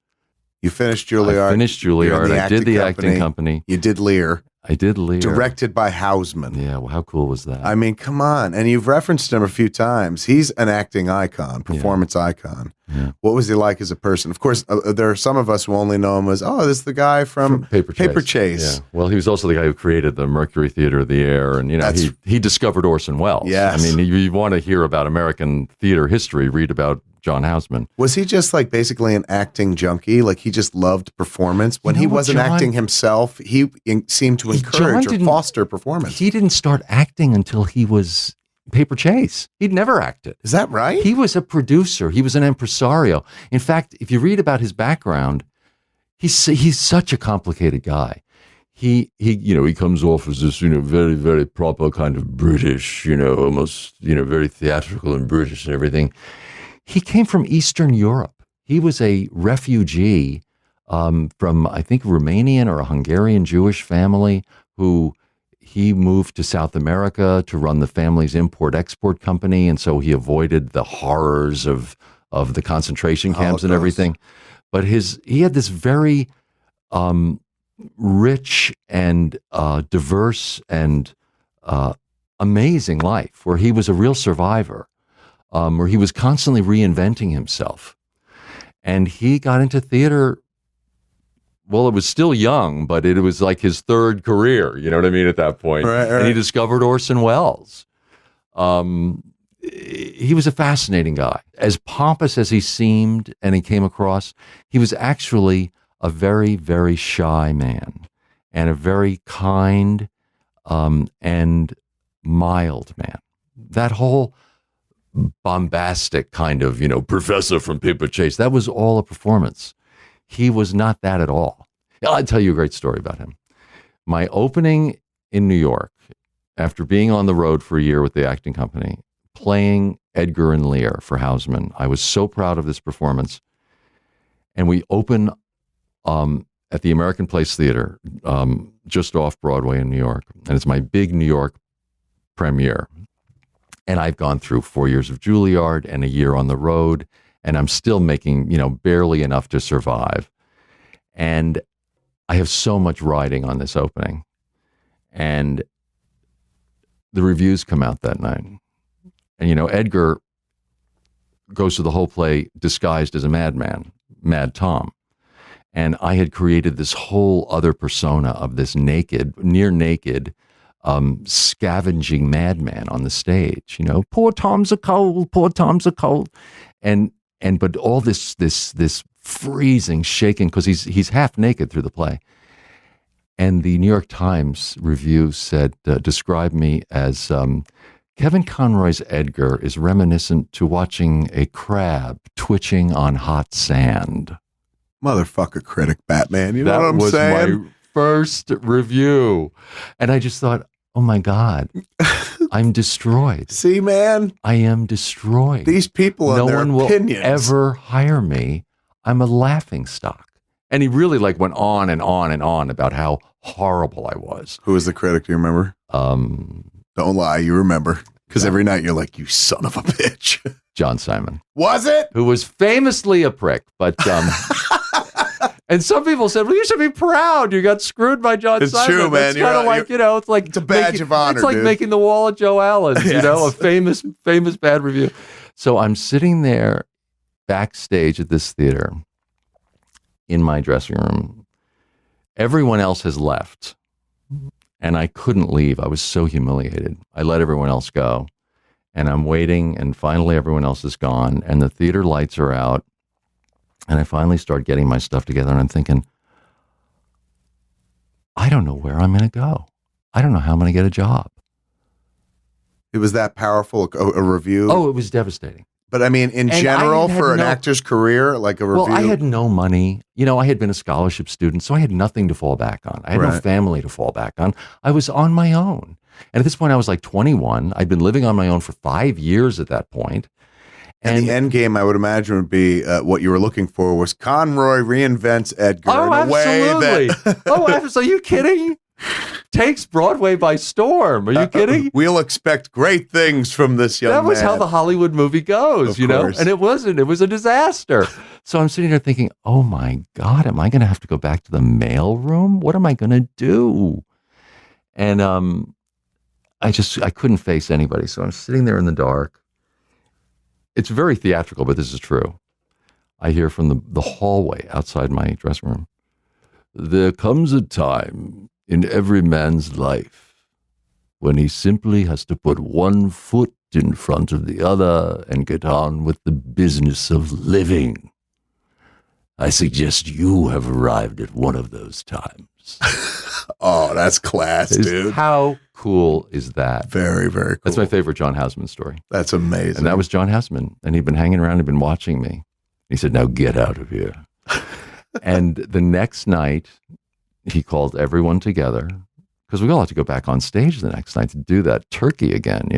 You finished Juilliard. I finished Juilliard. I did the acting company. You did Lear. I did Lear. Directed by Houseman. Yeah, well, how cool was that? I mean, come on. And you've referenced him a few times. He's an acting icon, performance icon. Yeah. What was he like as a person? Of course, there are some of us who only know him as, this is the guy from Paper Chase. Yeah. Well, he was also the guy who created the Mercury Theater of the Air, and he discovered Orson Welles. Yes. I mean, you want to hear about American theater history, read about John Houseman. Was he just like basically an acting junkie? Like he just loved performance? When he wasn't acting himself, he seemed to encourage or foster performance. He didn't start acting until he was Paper Chase. He'd never acted. Is that right? He was a producer. He was an impresario. In fact, if you read about his background, he's such a complicated guy. He comes off as this, very, very proper kind of British, almost, very theatrical and British and everything. He came from Eastern Europe. He was a refugee from, I think, Romanian or a Hungarian Jewish family who he moved to South America to run the family's import-export company, and so he avoided the horrors of the concentration camps and everything. But he had this very rich and diverse and amazing life where he was a real survivor. Where he was constantly reinventing himself. And he got into theater, well, it was still young, but it was like his third career, you know what I mean, at that point. Right. And he discovered Orson Welles. He was a fascinating guy. As pompous as he seemed and he came across, he was actually a very, very shy man and a very kind and mild man. That whole bombastic kind of, professor from Paper Chase, that was all a performance. He was not that at all. I'll tell you a great story about him. My opening in New York, after being on the road for a year with the acting company, playing Edgar and Lear for Houseman, I was so proud of this performance. And we open at the American Place Theater, just off Broadway in New York. And it's my big New York premiere. And I've gone through 4 years of Juilliard and a year on the road, and I'm still making, barely enough to survive. And I have so much riding on this opening. And the reviews come out that night. And, Edgar goes through the whole play disguised as a madman, Mad Tom. And I had created this whole other persona of this near naked, scavenging madman on the stage. Poor Tom's a cold, poor Tom's a cold, but all this freezing, shaking, because he's half naked through the play. And the New York Times review said, described me as Kevin Conroy's Edgar is reminiscent to watching a crab twitching on hot sand. Motherfucker critic, Batman. You know what I'm saying? That was my first review. And I just thought, oh my God, I'm destroyed. See, man, I am destroyed. these people and no their one will opinions. ever hire me. I'm a laughing stock. And he really like went on and on and on about how horrible I was. Who was the critic? Do you remember? Don't lie, you remember. Because every night you're like, you son of a bitch. John Simon. Was it? Who was famously a prick, but and some people said, well, you should be proud. You got screwed by John It's Simon. true, man. It's kind of like, it's like it's a badge of honor, It's like dude. making the wall of Joe Allen's, Yes. a famous bad review. So I'm sitting there backstage at this theater in my dressing room. Everyone else has left. And I couldn't leave. I was so humiliated. I let everyone else go. And I'm waiting, and finally everyone else is gone, and the theater lights are out. And I finally start getting my stuff together, and I'm thinking, I don't know where I'm going to go. I don't know how I'm going to get a job. It was that powerful a review? Oh, it was devastating. But I mean, in general, for an actor's career, like a review? Well, I had no money. I had been a scholarship student, so I had nothing to fall back on. I had no family to fall back on. I was on my own. And at this point, I was like 21. I'd been living on my own for 5 years at that point. And the end game, I would imagine, would be what you were looking for was Conroy reinvents Edgar in a way that... Are you kidding? Takes Broadway by storm. Are you kidding? We'll expect great things from this young man. That was how the Hollywood movie goes, Of course. And it wasn't. It was a disaster. So I'm sitting there thinking, oh my God, am I going to have to go back to the mailroom? What am I going to do? And I couldn't face anybody. So I'm sitting there in the dark. It's very theatrical, but this is true. I hear from the hallway outside my dressing room, there comes a time in every man's life when he simply has to put one foot in front of the other and get on with the business of living. I suggest you have arrived at one of those times. Oh, that's class, dude. How cool is that? Very, very cool. That's my favorite John Houseman story. That's amazing. And that was John Houseman. And he'd been hanging around, he'd been watching me. He said, now get out of here. And the next night, he called everyone together because we all had to go back on stage the next night to do that turkey again,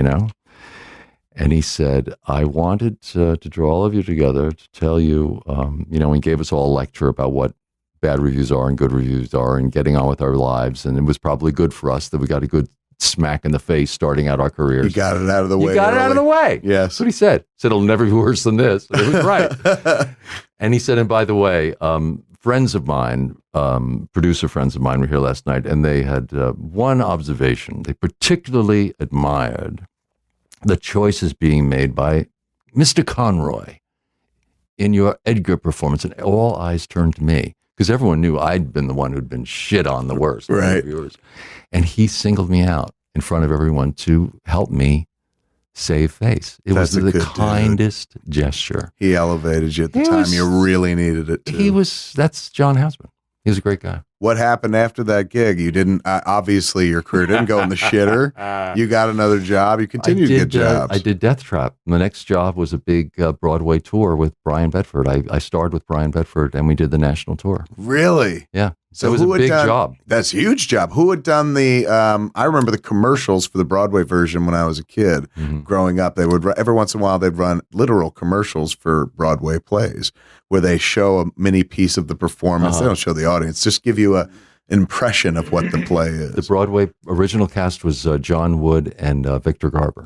And he said, I wanted to draw all of you together to tell you, he gave us all a lecture about what bad reviews are and good reviews are and getting on with our lives. And it was probably good for us that we got a good smack in the face starting out our careers. You got it out of the way. You got it out of the way. Yes. That's what he said. He said, it'll never be worse than this. And it was right. And he said, and by the way, friends of mine, producer friends of mine were here last night, and they had one observation. They particularly admired the choices being made by Mr. Conroy in your Edgar performance. And all eyes turned to me because everyone knew I'd been the one who'd been shit on the worst. Right. And he singled me out in front of everyone to help me save face. It was the kindest gesture. He elevated you at the time you really needed it too. That's John Houseman. He was a great guy. What happened after that gig? You didn't, obviously your career didn't go in the shitter. You got another job. You continued to get jobs. I did Death Trap. The next job was a big Broadway tour with Brian Bedford. I starred with Brian Bedford and we did the national tour. Really? Yeah. So it was a big job. That's a huge job. Who had done I remember the commercials for the Broadway version when I was a kid growing up. They would, every once in a while, they'd run literal commercials for Broadway plays where they show a mini piece of the performance. They don't show the audience, just give you an impression of what the play is. The Broadway original cast was John Wood and Victor Garber.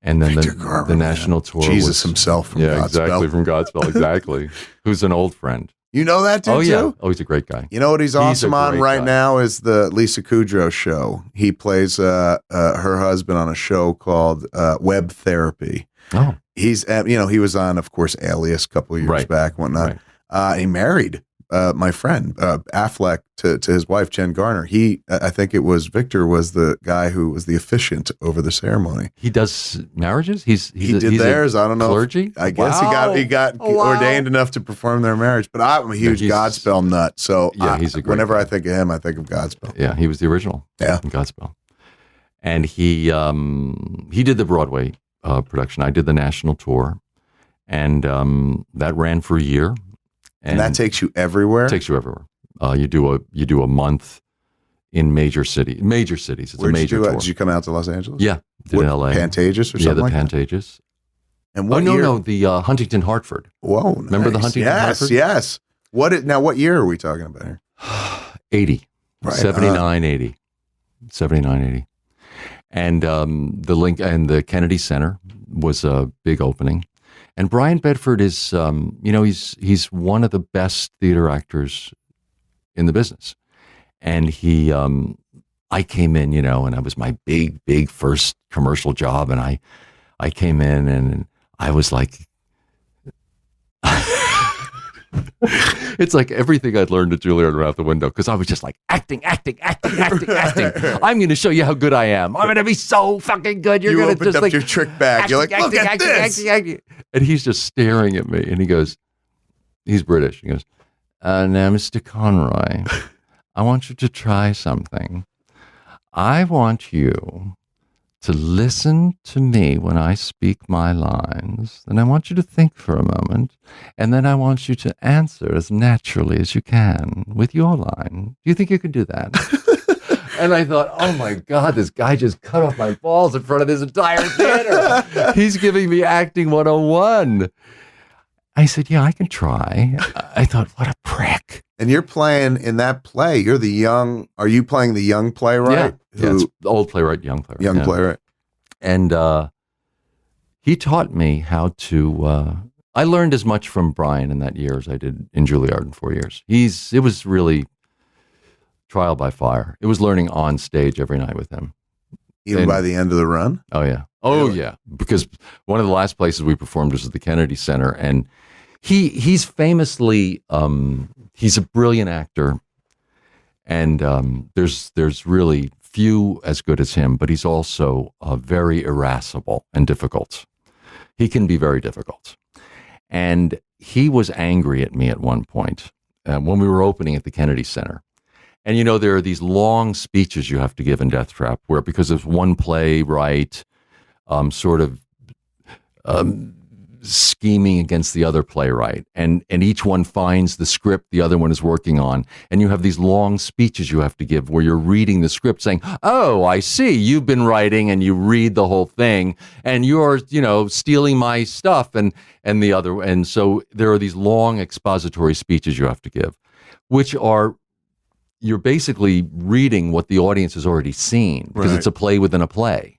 And then the national tour Jesus himself from Godspell. Exactly, from Godspell, exactly. Who's an old friend. You know that dude too? Oh, he's a great guy. You know what he's awesome on right now is the Lisa Kudrow show. He plays her husband on a show called Web Therapy. Oh. He's he was on, of course, Alias a couple of years back, whatnot. Right. He married my friend Affleck to his wife Jen Garner. I think it was Victor was the guy who was the officiant over the ceremony. He does marriages. He did theirs. I don't know. Clergy. I guess he got ordained enough to perform their marriage. But I'm a huge Godspell nut. So he's a great whenever guy. I think of him, I think of Godspell. Yeah, he was the original. Yeah, in Godspell, and he did the Broadway production. I did the national tour, and that ran for a year. And that takes you everywhere? Takes you everywhere. You do a month in major cities. It's Where'd a major you do tour. Did you come out to Los Angeles? Yeah, did L.A. Pantages or something? Yeah, the like Pantages. That? And what year? No, the Huntington Hartford. Whoa, nice. Remember the Huntington Hartford? Yes. What year are we talking about here? 80. Right. 79, 80. 79, 80. And the Kennedy Center was a big opening. And Brian Bedford is, he's one of the best theater actors in the business. And I came in, and it was my big first commercial job. And I came in and I was like, it's like everything I'd learned at Juilliard went out the window because I was just like acting. I'm going to show you how good I am. I'm going to be so fucking good. You're going to just up your trick bag. You're like, look at this. And he's just staring at me, and he goes, he's British. He goes, now, Mr. Conroy, I want you to try something. I want you to listen to me when I speak my lines. Then I want you to think for a moment, and then I want you to answer as naturally as you can with your line. Do you think you can do that? And I thought, oh my God, this guy just cut off my balls in front of this entire theater. He's giving me acting 101. I said, yeah, I can try. I thought, what a prick. And you're playing in that play. Are you playing the young playwright? Yeah, it's the old playwright, young playwright. Playwright. And he taught me how to, I learned as much from Brian in that year as I did in Juilliard in 4 years. It was really trial by fire. It was learning on stage every night with him. Even by the end of the run? Oh, yeah. Oh, really? Yeah. Because one of the last places we performed was at the Kennedy Center. And he's famously, he's a brilliant actor. And there's really few as good as him, but he's also very irascible and difficult. He can be very difficult. And he was angry at me at one point when we were opening at the Kennedy Center. And, there are these long speeches you have to give in Death Trap where, because there's one playwright sort of scheming against the other playwright. And each one finds the script the other one is working on. And you have these long speeches you have to give where you're reading the script saying, oh, I see, you've been writing, and you read the whole thing. And you're, stealing my stuff and the other. And so there are these long expository speeches you have to give, which are, you're basically reading what the audience has already seen because It's a play within a play.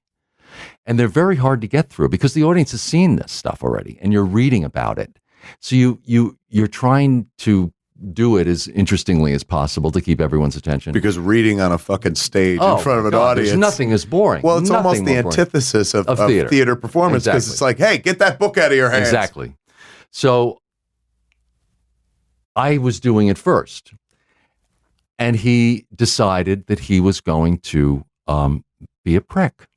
And they're very hard to get through because the audience has seen this stuff already and you're reading about it. So you're trying to do it as interestingly as possible to keep everyone's attention. Because reading on a fucking stage in front of an audience. There's nothing as boring. Well, it's almost the antithesis of theater performance because It's like, hey, get that book out of your hands. Exactly. So I was doing it first. And he decided that he was going to be a prick.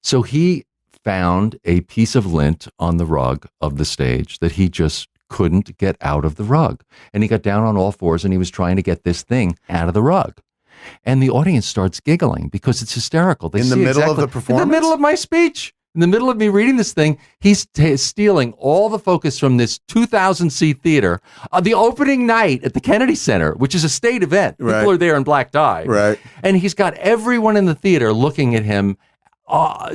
So he found a piece of lint on the rug of the stage that he just couldn't get out of the rug. And he got down on all fours and he was trying to get this thing out of the rug. And the audience starts giggling because it's hysterical. They in the middle of the performance? In the middle of my speech. In the middle of me reading this thing, he's stealing all the focus from this 2,000-seat theater. The opening night at the Kennedy Center, which is a state event. Right. People are there in black tie. Right. And he's got everyone in the theater looking at him,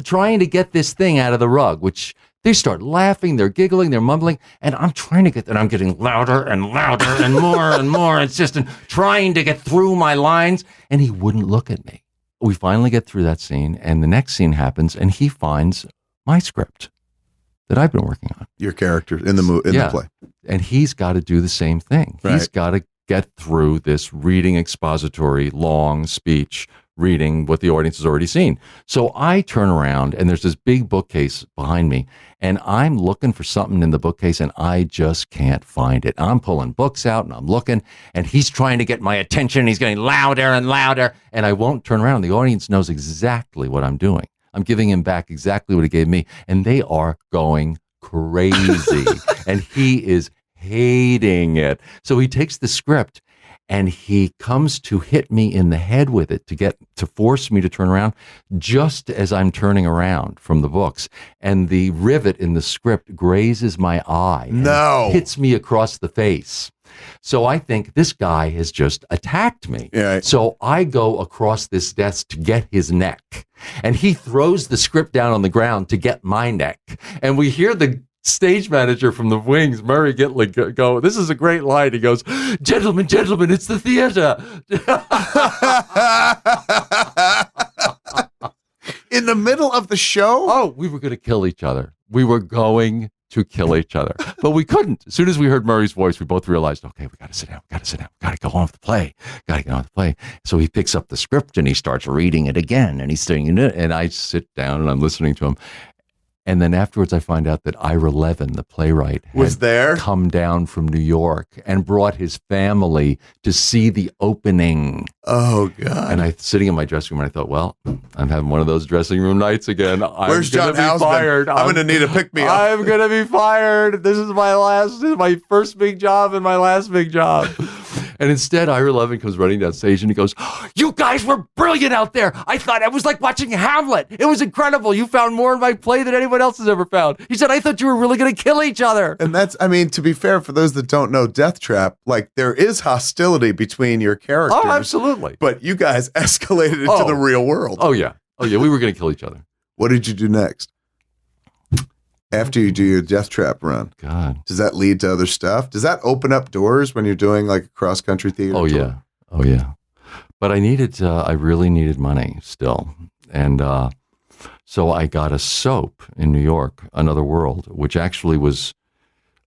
trying to get this thing out of the rug, which they start laughing, they're giggling, they're mumbling, and I'm trying to get that. I'm getting louder and louder and more and more. It's just trying to get through my lines, and he wouldn't look at me. We finally get through that scene, and the next scene happens, and he finds my script that I've been working on. Your character in the play. And he's got to do the same thing. Right. He's got to get through this reading expository, long speech, reading what the audience has already seen. So I turn around, and there's this big bookcase behind me, and I'm looking for something in the bookcase, and I just can't find it. I'm pulling books out, and I'm looking, and he's trying to get my attention. He's getting louder and louder, and I won't turn around. The audience knows exactly what I'm doing. I'm giving him back exactly what he gave me, and they are going crazy, and he is hating it. So he takes the script, and he comes to hit me in the head with it to force me to turn around just as I'm turning around from the books. And the rivet in the script grazes my eye and hits me across the face. So I think this guy has just attacked me. Yeah. So I go across this desk to get his neck, and he throws the script down on the ground to get my neck. And we hear the stage manager from the wings, Murray Gitling, go, this is a great line. He goes, gentlemen, it's the theater. In the middle of the show? Oh, we were going to kill each other. We were going to kill each other, but we couldn't. As soon as we heard Murray's voice, we both realized, okay, we got to sit down. Got to go on with the play. So he picks up the script and he starts reading it again, and he's singing it. And I sit down and I'm listening to him. And then afterwards, I find out that Ira Levin, the playwright, was there, come down from New York and brought his family to see the opening. Oh, God. And I sitting in my dressing room, and I thought, well, I'm having one of those dressing room nights again. Where's John Houseman? Fired. I'm going to need a pick-me-up. I'm going to be fired. This is my first big job and my last big job. And instead, Ira Levin comes running down stage and he goes, you guys were brilliant out there. I thought it was like watching Hamlet. It was incredible. You found more in my play than anyone else has ever found. He said, I thought you were really going to kill each other. And that's, I mean, to be fair, for those that don't know Death Trap, like there is hostility between your characters. Oh, absolutely. But you guys escalated into the real world. Oh, yeah. We were going to kill each other. What did you do next? After you do your Death Trap run, God, does that lead to other stuff? Does that open up doors when you're doing like a cross country theater? Oh tour? yeah. But I really needed money still, and so I got a soap in New York, Another World, which actually was.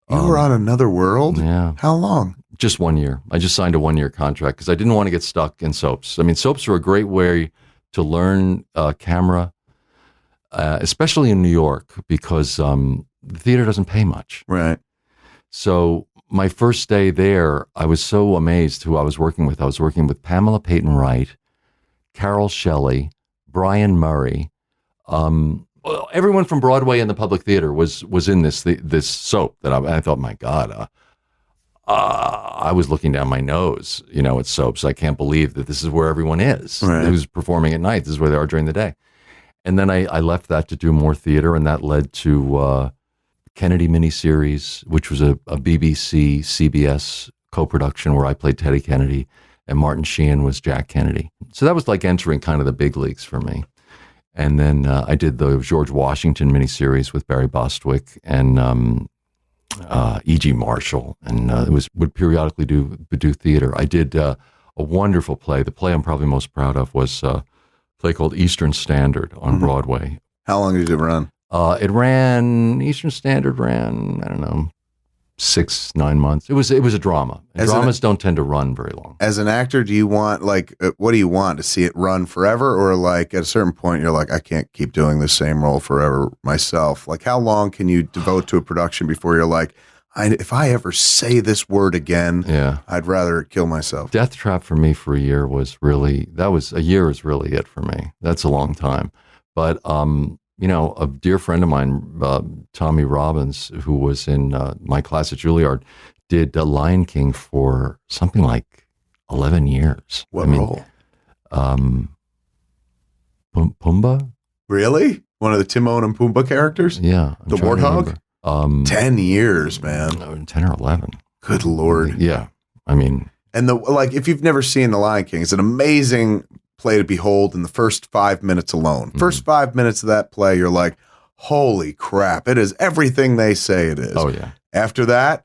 You were on Another World? Yeah. How long? Just 1 year. I just signed a 1-year contract because I didn't want to get stuck in soaps. I mean, soaps are a great way to learn camera. Especially in New York, because the theater doesn't pay much. Right. So my first day there, I was so amazed who I was working with. I was working with Pamela Peyton Wright, Carol Shelley, Brian Murray. Everyone from Broadway and the Public Theater was in this soap that I thought, my God, I was looking down my nose, at soaps. I can't believe that this is where everyone is. Right. Who's performing at night. This is where they are during the day. And then I left that to do more theater, and that led to Kennedy miniseries, which was a BBC, CBS co-production where I played Teddy Kennedy, and Martin Sheehan was Jack Kennedy. So that was like entering kind of the big leagues for me. And then I did the George Washington miniseries with Barry Bostwick and E.G. Marshall, and would periodically do theater. I did a wonderful play. The play I'm probably most proud of was play called Eastern Standard on Broadway. How long did it run? Eastern Standard ran, I don't know, 6-9 months. It was a drama. And dramas don't tend to run very long. As an actor, do you want, what do you want? To see it run forever? Or like at a certain point, you're like, I can't keep doing the same role forever myself. Like how long can you devote to a production before you're like, if I ever say this word again, I'd rather kill myself. Death Trap for me for a year a year is really it for me. That's a long time. But, a dear friend of mine, Tommy Robbins, who was in my class at Juilliard, did Lion King for something like 11 years. What role? Pumbaa? Really? One of the Timon and Pumbaa characters? Yeah. The warthog? 10 years, man. 10 or 11. Good Lord. Yeah. I mean. And if you've never seen The Lion King, it's an amazing play to behold in the first 5 minutes alone. First 5 minutes of that play, you're like, holy crap, it is everything they say it is. Oh, yeah. After that,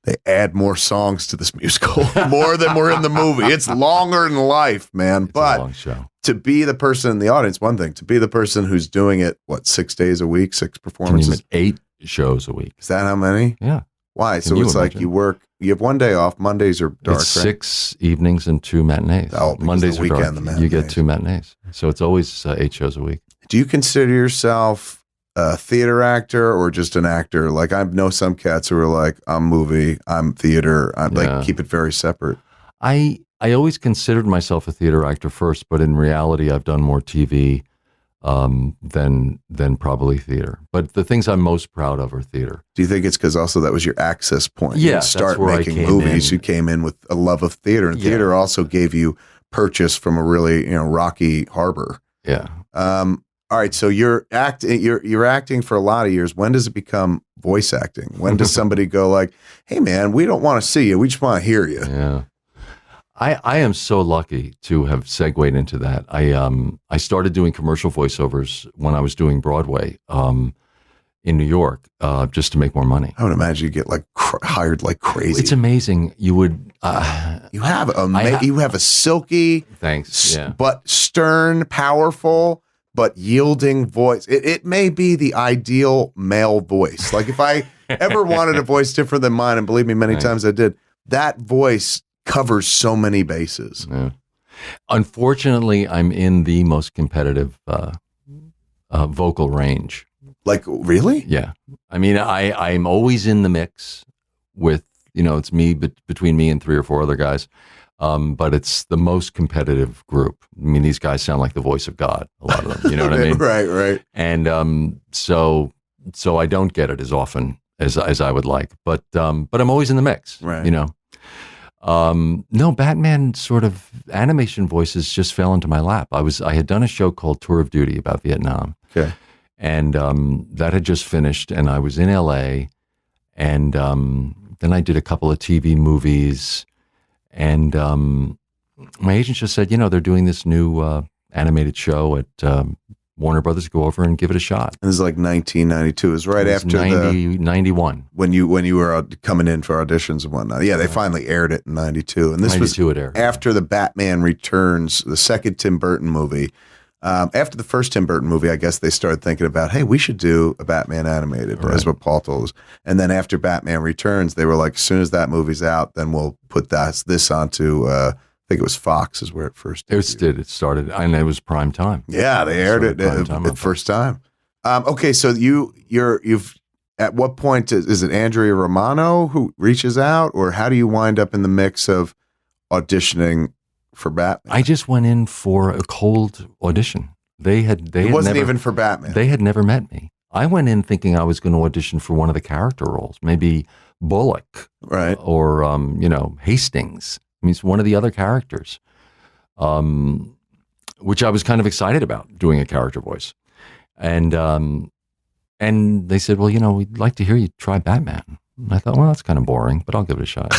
they add more songs to this musical, more than were in the movie. It's longer than life, man. It's a long show. To be the person in the audience, one thing. To be the person who's doing it, 6 days a week, 6 performances? 8 shows a week. Is that how many? Yeah. Why? So it's like you work, you have one day off. Mondays are dark, it's right? 6 evenings and 2 matinees. Oh, Mondays the are weekend, dark. the matinees. You get 2 matinees. So it's always 8 shows a week. Do you consider yourself a theater actor or just an actor? Like I know some cats who are like, I'm movie, I'm theater. I'm like, keep it very separate. I always considered myself a theater actor first, but in reality, I've done more TV. than probably theater. But the things I'm most proud of are theater. Do you think it's because also that was your access point? Yeah, You'd start that's where making I came movies. in. You came in with a love of theater, and theater also gave you purchase from a really rocky harbor. Yeah. All right, so you're acting for a lot of years. When does it become voice acting? When does somebody go like, "Hey, man, we don't want to see you. We just want to hear you"? Yeah. I am so lucky to have segued into that. I started doing commercial voiceovers when I was doing Broadway in New York just to make more money. I would imagine you get like hired like crazy. It's amazing. You would. You have a silky, Thanks. Yeah. but stern, powerful, but yielding voice. It may be the ideal male voice. Like if I ever wanted a voice different than mine, and believe me, many times I did, that voice covers so many bases. Yeah. Unfortunately, I'm in the most competitive vocal range. Like, really? Yeah. I mean, I'm always in the mix with, it's me, between me and 3 or 4 other guys. But it's the most competitive group. I mean, these guys sound like the voice of God, a lot of them, you know what I mean? Right. And so I don't get it as often as I would like, but I'm always in the mix, right. No, Batman sort of animation voices just fell into my lap. I had done a show called Tour of Duty about Vietnam. Okay. And that had just finished, and I was in LA, and then I did a couple of TV movies, and my agent just said, they're doing this new animated show at Warner Brothers. Go over and give it a shot. This is like 1992. It was right after 91. When you were coming in for auditions and whatnot. Yeah, they finally aired it in 92. And this 92 was it aired. After the Batman Returns, the second Tim Burton movie. After the first Tim Burton movie, I guess they started thinking about, hey, we should do a Batman animated. Right. That's what Paul told us. And then after Batman Returns, they were like, as soon as that movie's out, then we'll put this onto, I think it was Fox is where it first It started, and it was prime time. Yeah, they aired it at first time. Okay, so you've at what point is it Andrea Romano who reaches out, or how do you wind up in the mix of auditioning for Batman? I just went in for a cold audition. It wasn't even for Batman. They had never met me. I went in thinking I was going to audition for one of the character roles, maybe Bullock, right, or Hastings. I mean, it's one of the other characters, which I was kind of excited about doing a character voice, and they said, well, we'd like to hear you try Batman. And I thought, well, that's kind of boring, but I'll give it a shot.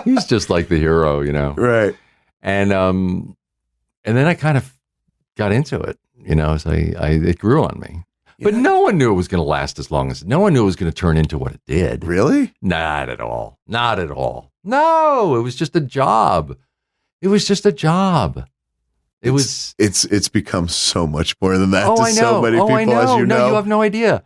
He's just like the hero, Right. And then I kind of got into it, so it grew on me. Yeah. But no one knew it was going to last as long as, no one knew it was going to turn into what it did. Really? Not at all. Not at all. No, it was just a job. It's become so much more than that to I know. So many people, I know. as you know. No, you have no idea.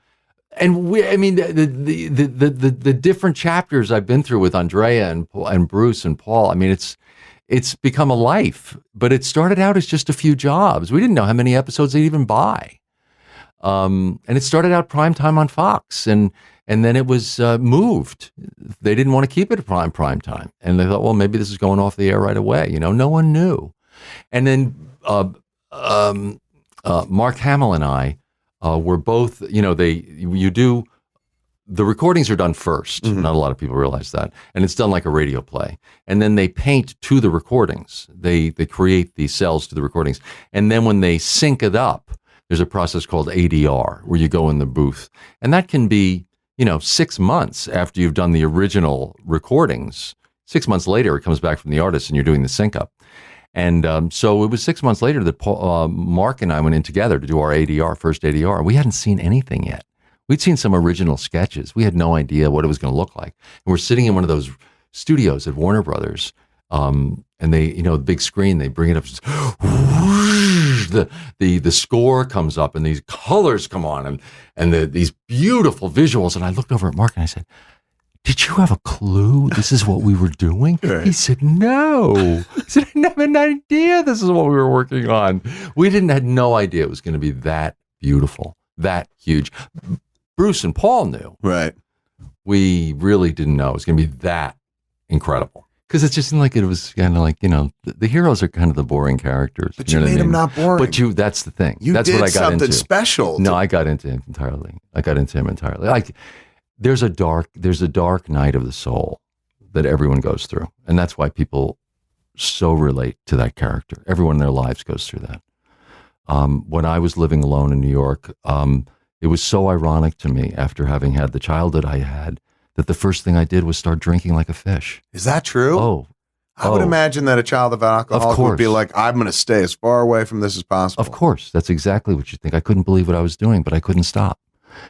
And the different chapters I've been through with Andrea and Bruce and Paul, I mean, it's become a life, but it started out as just a few jobs. We didn't know how many episodes they'd even buy. And it started out prime time on Fox, and then it was moved. They didn't want to keep it prime time, and they thought, well, maybe this is going off the air right away. No one knew. And then Mark Hamill and I were both. The recordings are done first. Mm-hmm. Not a lot of people realize that, and it's done like a radio play. And then they paint to the recordings. They create the cells to the recordings, and then when they sync it up, there's a process called ADR where you go in the booth. And that can be, 6 months after you've done the original recordings. 6 months later, it comes back from the artist and you're doing the sync up. And so it was 6 months later that Mark and I went in together to do our first ADR. We hadn't seen anything yet. We'd seen some original sketches. We had no idea what it was going to look like. And we're sitting in one of those studios at Warner Brothers. And they, the big screen, they bring it up. The score comes up and these colors come on and these beautiful visuals. And I looked over at Mark and I said, did you have a clue this is what we were doing? Right. He said, no. He said, I never had an idea this is what we were working on. We had no idea it was going to be that beautiful, that huge. Bruce and Paul knew. Right. We really didn't know it was going to be that incredible. Because it just seemed like it was kind of like, the heroes are kind of the boring characters. But you made him not boring. But that's the thing. You that's did what I got something into. special. No, I got into him entirely. Like, there's a dark night of the soul that everyone goes through. And that's why people so relate to that character. Everyone in their lives goes through that. When I was living alone in New York, it was so ironic to me after having had the childhood I had that the first thing I did was start drinking like a fish. Is that true? Oh, I would imagine that a child of an alcoholic would be like, I'm going to stay as far away from this as possible. Of course. That's exactly what you think. I couldn't believe what I was doing, but I couldn't stop.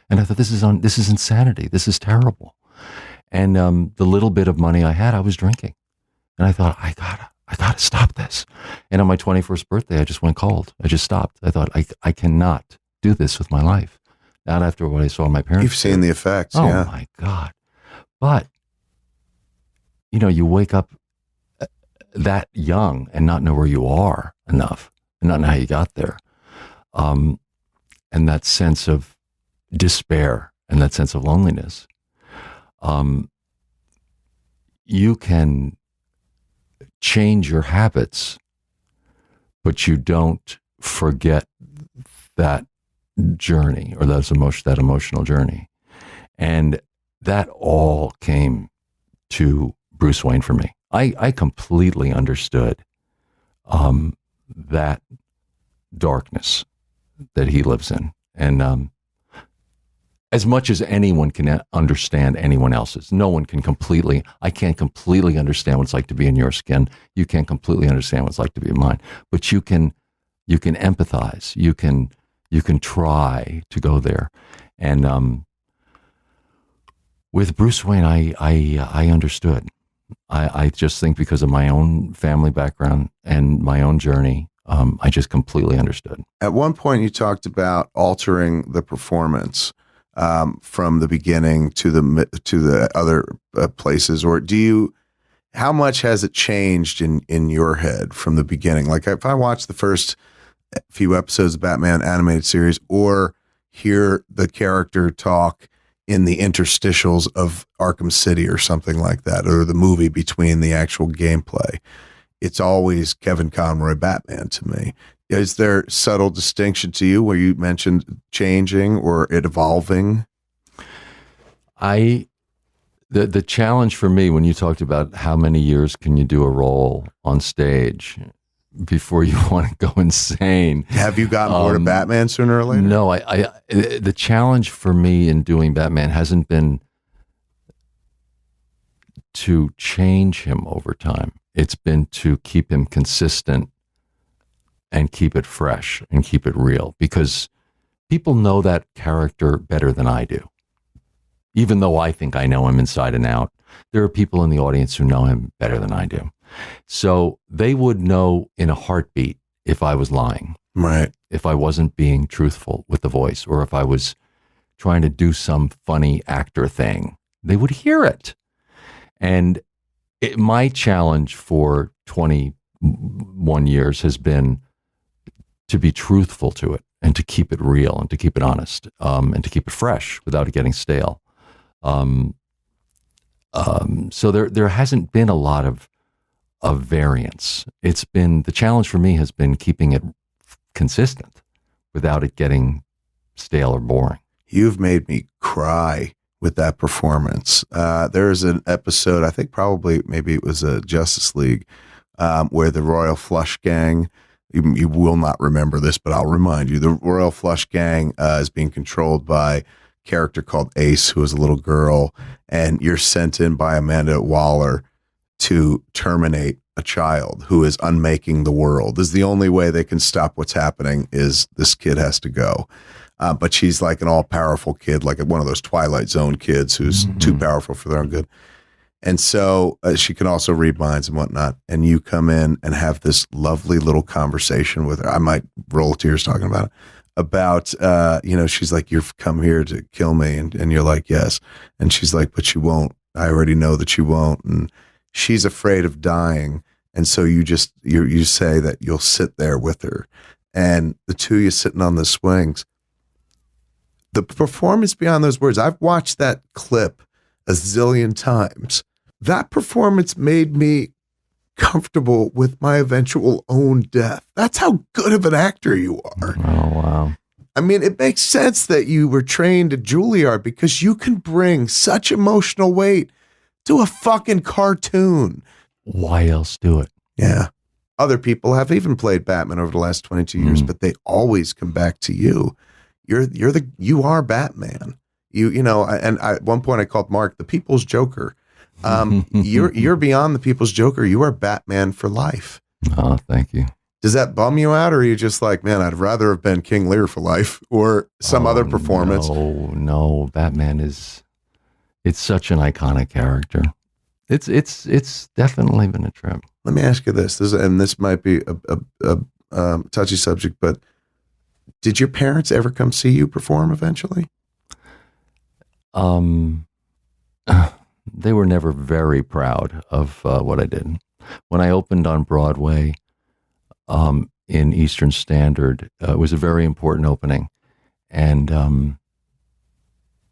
And I thought, this is insanity. This is terrible. And the little bit of money I had, I was drinking. And I thought, I gotta stop this. And on my 21st birthday, I just went cold. I just stopped. I thought, I cannot do this with my life. Not after what I saw my parents. You've seen the effects. Oh yeah. My God. But, you wake up that young and not know where you are enough and not know how you got there. And that sense of despair and that sense of loneliness. You can change your habits, but you don't forget that journey or that emotional journey. And that all came to Bruce Wayne for me. I completely understood that darkness that he lives in. And as much as anyone can understand anyone else's, I can't completely understand what it's like to be in your skin. You can't completely understand what it's like to be in mine. But you can empathize. You can try to go there. And with Bruce Wayne, I understood. I just think because of my own family background and my own journey, I just completely understood. At one point, you talked about altering the performance from the beginning to the other places, or how much has it changed in your head from the beginning? Like if I watch the first few episodes of Batman animated series or hear the character talk in the interstitials of Arkham City or something like that, or the movie between the actual gameplay, it's always Kevin Conroy Batman to me. Is there subtle distinction to you where you mentioned changing or it evolving? The challenge for me when you talked about how many years can you do a role on stage before you want to go insane. Have you gotten bored of Batman sooner or later? No, the challenge for me in doing Batman hasn't been to change him over time. It's been to keep him consistent and keep it fresh and keep it real, because people know that character better than I do. Even though I think I know him inside and out, there are people in the audience who know him better than I do. So they would know in a heartbeat if I was lying, right? If I wasn't being truthful with the voice, or if I was trying to do some funny actor thing, they would hear it. And my challenge for 21 years has been to be truthful to it and to keep it real and to keep it honest, and to keep it fresh without it getting stale. So there hasn't been a lot of variance. It's been, the challenge for me has been keeping it consistent without it getting stale or boring. You've made me cry with that performance. There's an episode, I think maybe it was a Justice League, where the Royal Flush Gang, you will not remember this, but I'll remind you, the Royal Flush Gang is being controlled by a character called Ace, who is a little girl, and you're sent in by Amanda Waller to terminate a child who is unmaking the world. This is the only way they can stop what's happening, is this kid has to go. But she's like an all-powerful kid, like one of those Twilight Zone kids who's too powerful for their own good. And so she can also read minds and whatnot. And you come in and have this lovely little conversation with her. I might roll tears talking about it. About, she's like, you've come here to kill me. And you're like, yes. And she's like, but you won't. I already know that you won't. And she's afraid of dying. And so you say that you'll sit there with her. And the two of you sitting on the swings. The performance beyond those words, I've watched that clip a zillion times. that performance made me comfortable with my eventual own death. That's how good of an actor you are. Oh, wow. I mean, it makes sense that you were trained at Juilliard because you can bring such emotional weight to a fucking cartoon. Why else do it? Yeah. Other people have even played Batman over the last 22 years, but they always come back to you. You are Batman. You know, and at one point I called Mark the People's Joker. You're beyond the People's Joker. You are Batman for life. Oh, thank you. Does that bum you out, or are you just like, man, I'd rather have been King Lear for life or some other performance? No, Batman it's such an iconic character. It's definitely been a trip. Let me ask you this, and this might be a touchy subject, but did your parents ever come see you perform eventually? They were never very proud of what I did. When I opened on Broadway in Eastern Standard, it was a very important opening. And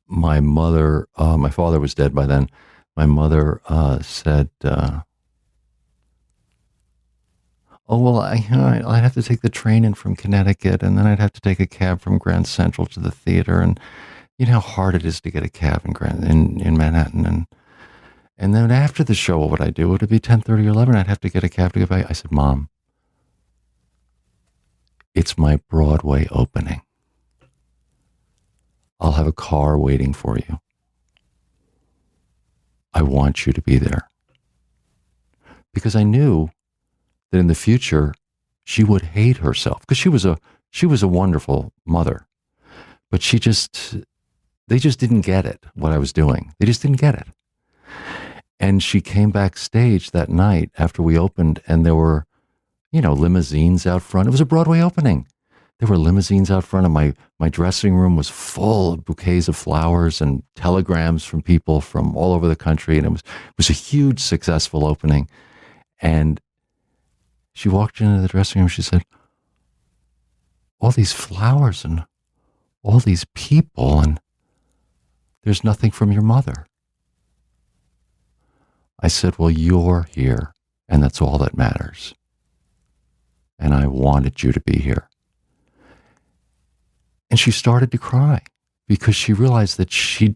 my father was dead by then. My mother said, oh, well, I'd have to take the train in from Connecticut, and then I'd have to take a cab from Grand Central to the theater. And you know how hard it is to get a cab in Manhattan. And then after the show, what would I do? Would it be 10:30 or 11? I'd have to get a cab to get back. I said, Mom, it's my Broadway opening. I'll have a car waiting for you. I want you to be there. Because I knew that in the future, she would hate herself. Because she was a wonderful mother. But they just didn't get it, what I was doing. They just didn't get it. And she came backstage that night after we opened, and there were, limousines out front. It was a Broadway opening. There were limousines out front, and my dressing room was full of bouquets of flowers and telegrams from people from all over the country. And it was a huge, successful opening. And she walked into the dressing room. She said, all these flowers and all these people, and there's nothing from your mother. I said, well, you're here, and that's all that matters. And I wanted you to be here. And she started to cry because she realized that she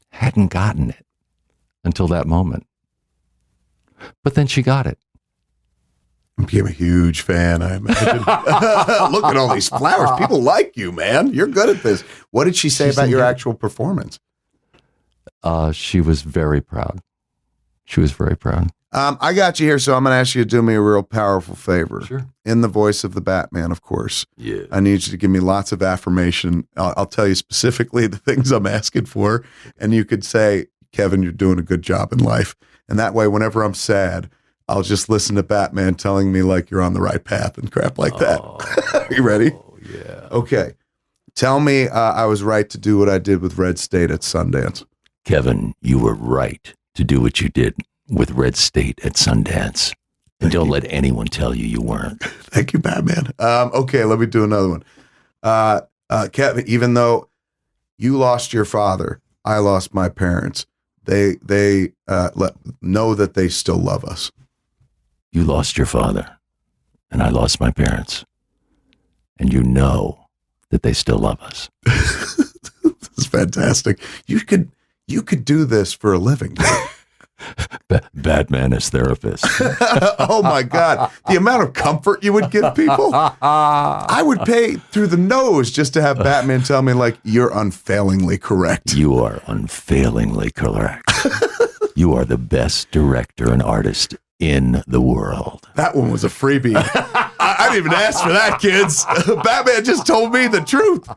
hadn't gotten it until that moment. But then she got it. I became a huge fan, I imagine. Look at all these flowers. People like you, man. You're good at this. What did she say about your actual performance? She was very proud. She was very proud. I got you here, so I'm going to ask you to do me a real powerful favor. Sure. In the voice of the Batman, of course. Yeah. I need you to give me lots of affirmation. I'll tell you specifically the things I'm asking for, and you could say, Kevin, you're doing a good job in life. And that way, whenever I'm sad, I'll just listen to Batman telling me like you're on the right path and crap like that. Are you ready? Oh, yeah. Okay. Tell me I was right to do what I did with Red State at Sundance. Kevin, you were right to do what you did with Red State at Sundance. And don't let anyone tell you weren't. Thank you, Batman. Okay, let me do another one. Kevin, even though you lost your father, I lost my parents. They know that they still love us. You lost your father, and I lost my parents. And you know that they still love us. This is fantastic. You could do this for a living. Batman as therapist. Oh my God. The amount of comfort you would give people. I would pay through the nose just to have Batman tell me like, you're unfailingly correct. You are unfailingly correct. You are the best director and artist in the world. That one was a freebie. I didn't even ask for that, kids. Batman just told me the truth.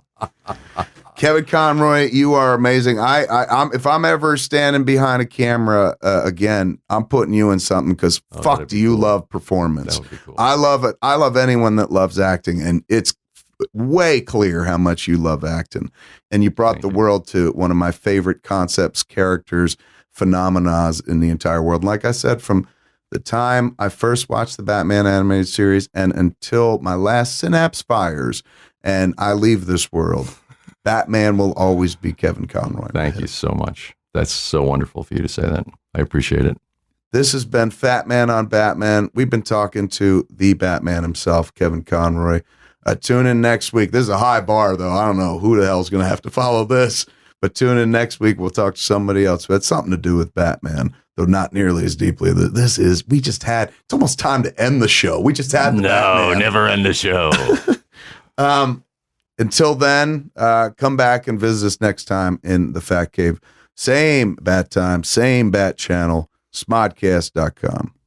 Kevin Conroy, you are amazing. I'm if I'm ever standing behind a camera again, I'm putting you in something because fuck, do you love performance? That would be cool. I love it. I love anyone that loves acting, and it's way clear how much you love acting. And you brought the world to one of my favorite concepts, characters, phenomena in the entire world. And like I said, from the time I first watched the Batman animated series and until my last synapse fires and I leave this world, Batman will always be Kevin Conroy. Thank you so much. That's so wonderful for you to say that. I appreciate it. This has been Fatman on Batman. We've been talking to the Batman himself, Kevin Conroy. Tune in next week. This is a high bar, though. I don't know who the hell's going to have to follow this, but tune in next week. We'll talk to somebody else who had something to do with Batman, though not nearly as deeply. It's almost time to end the show. We just had the Batman. Never end the show. Until then, come back and visit us next time in the Fat Cave. Same bat time, same bat channel, smodcast.com.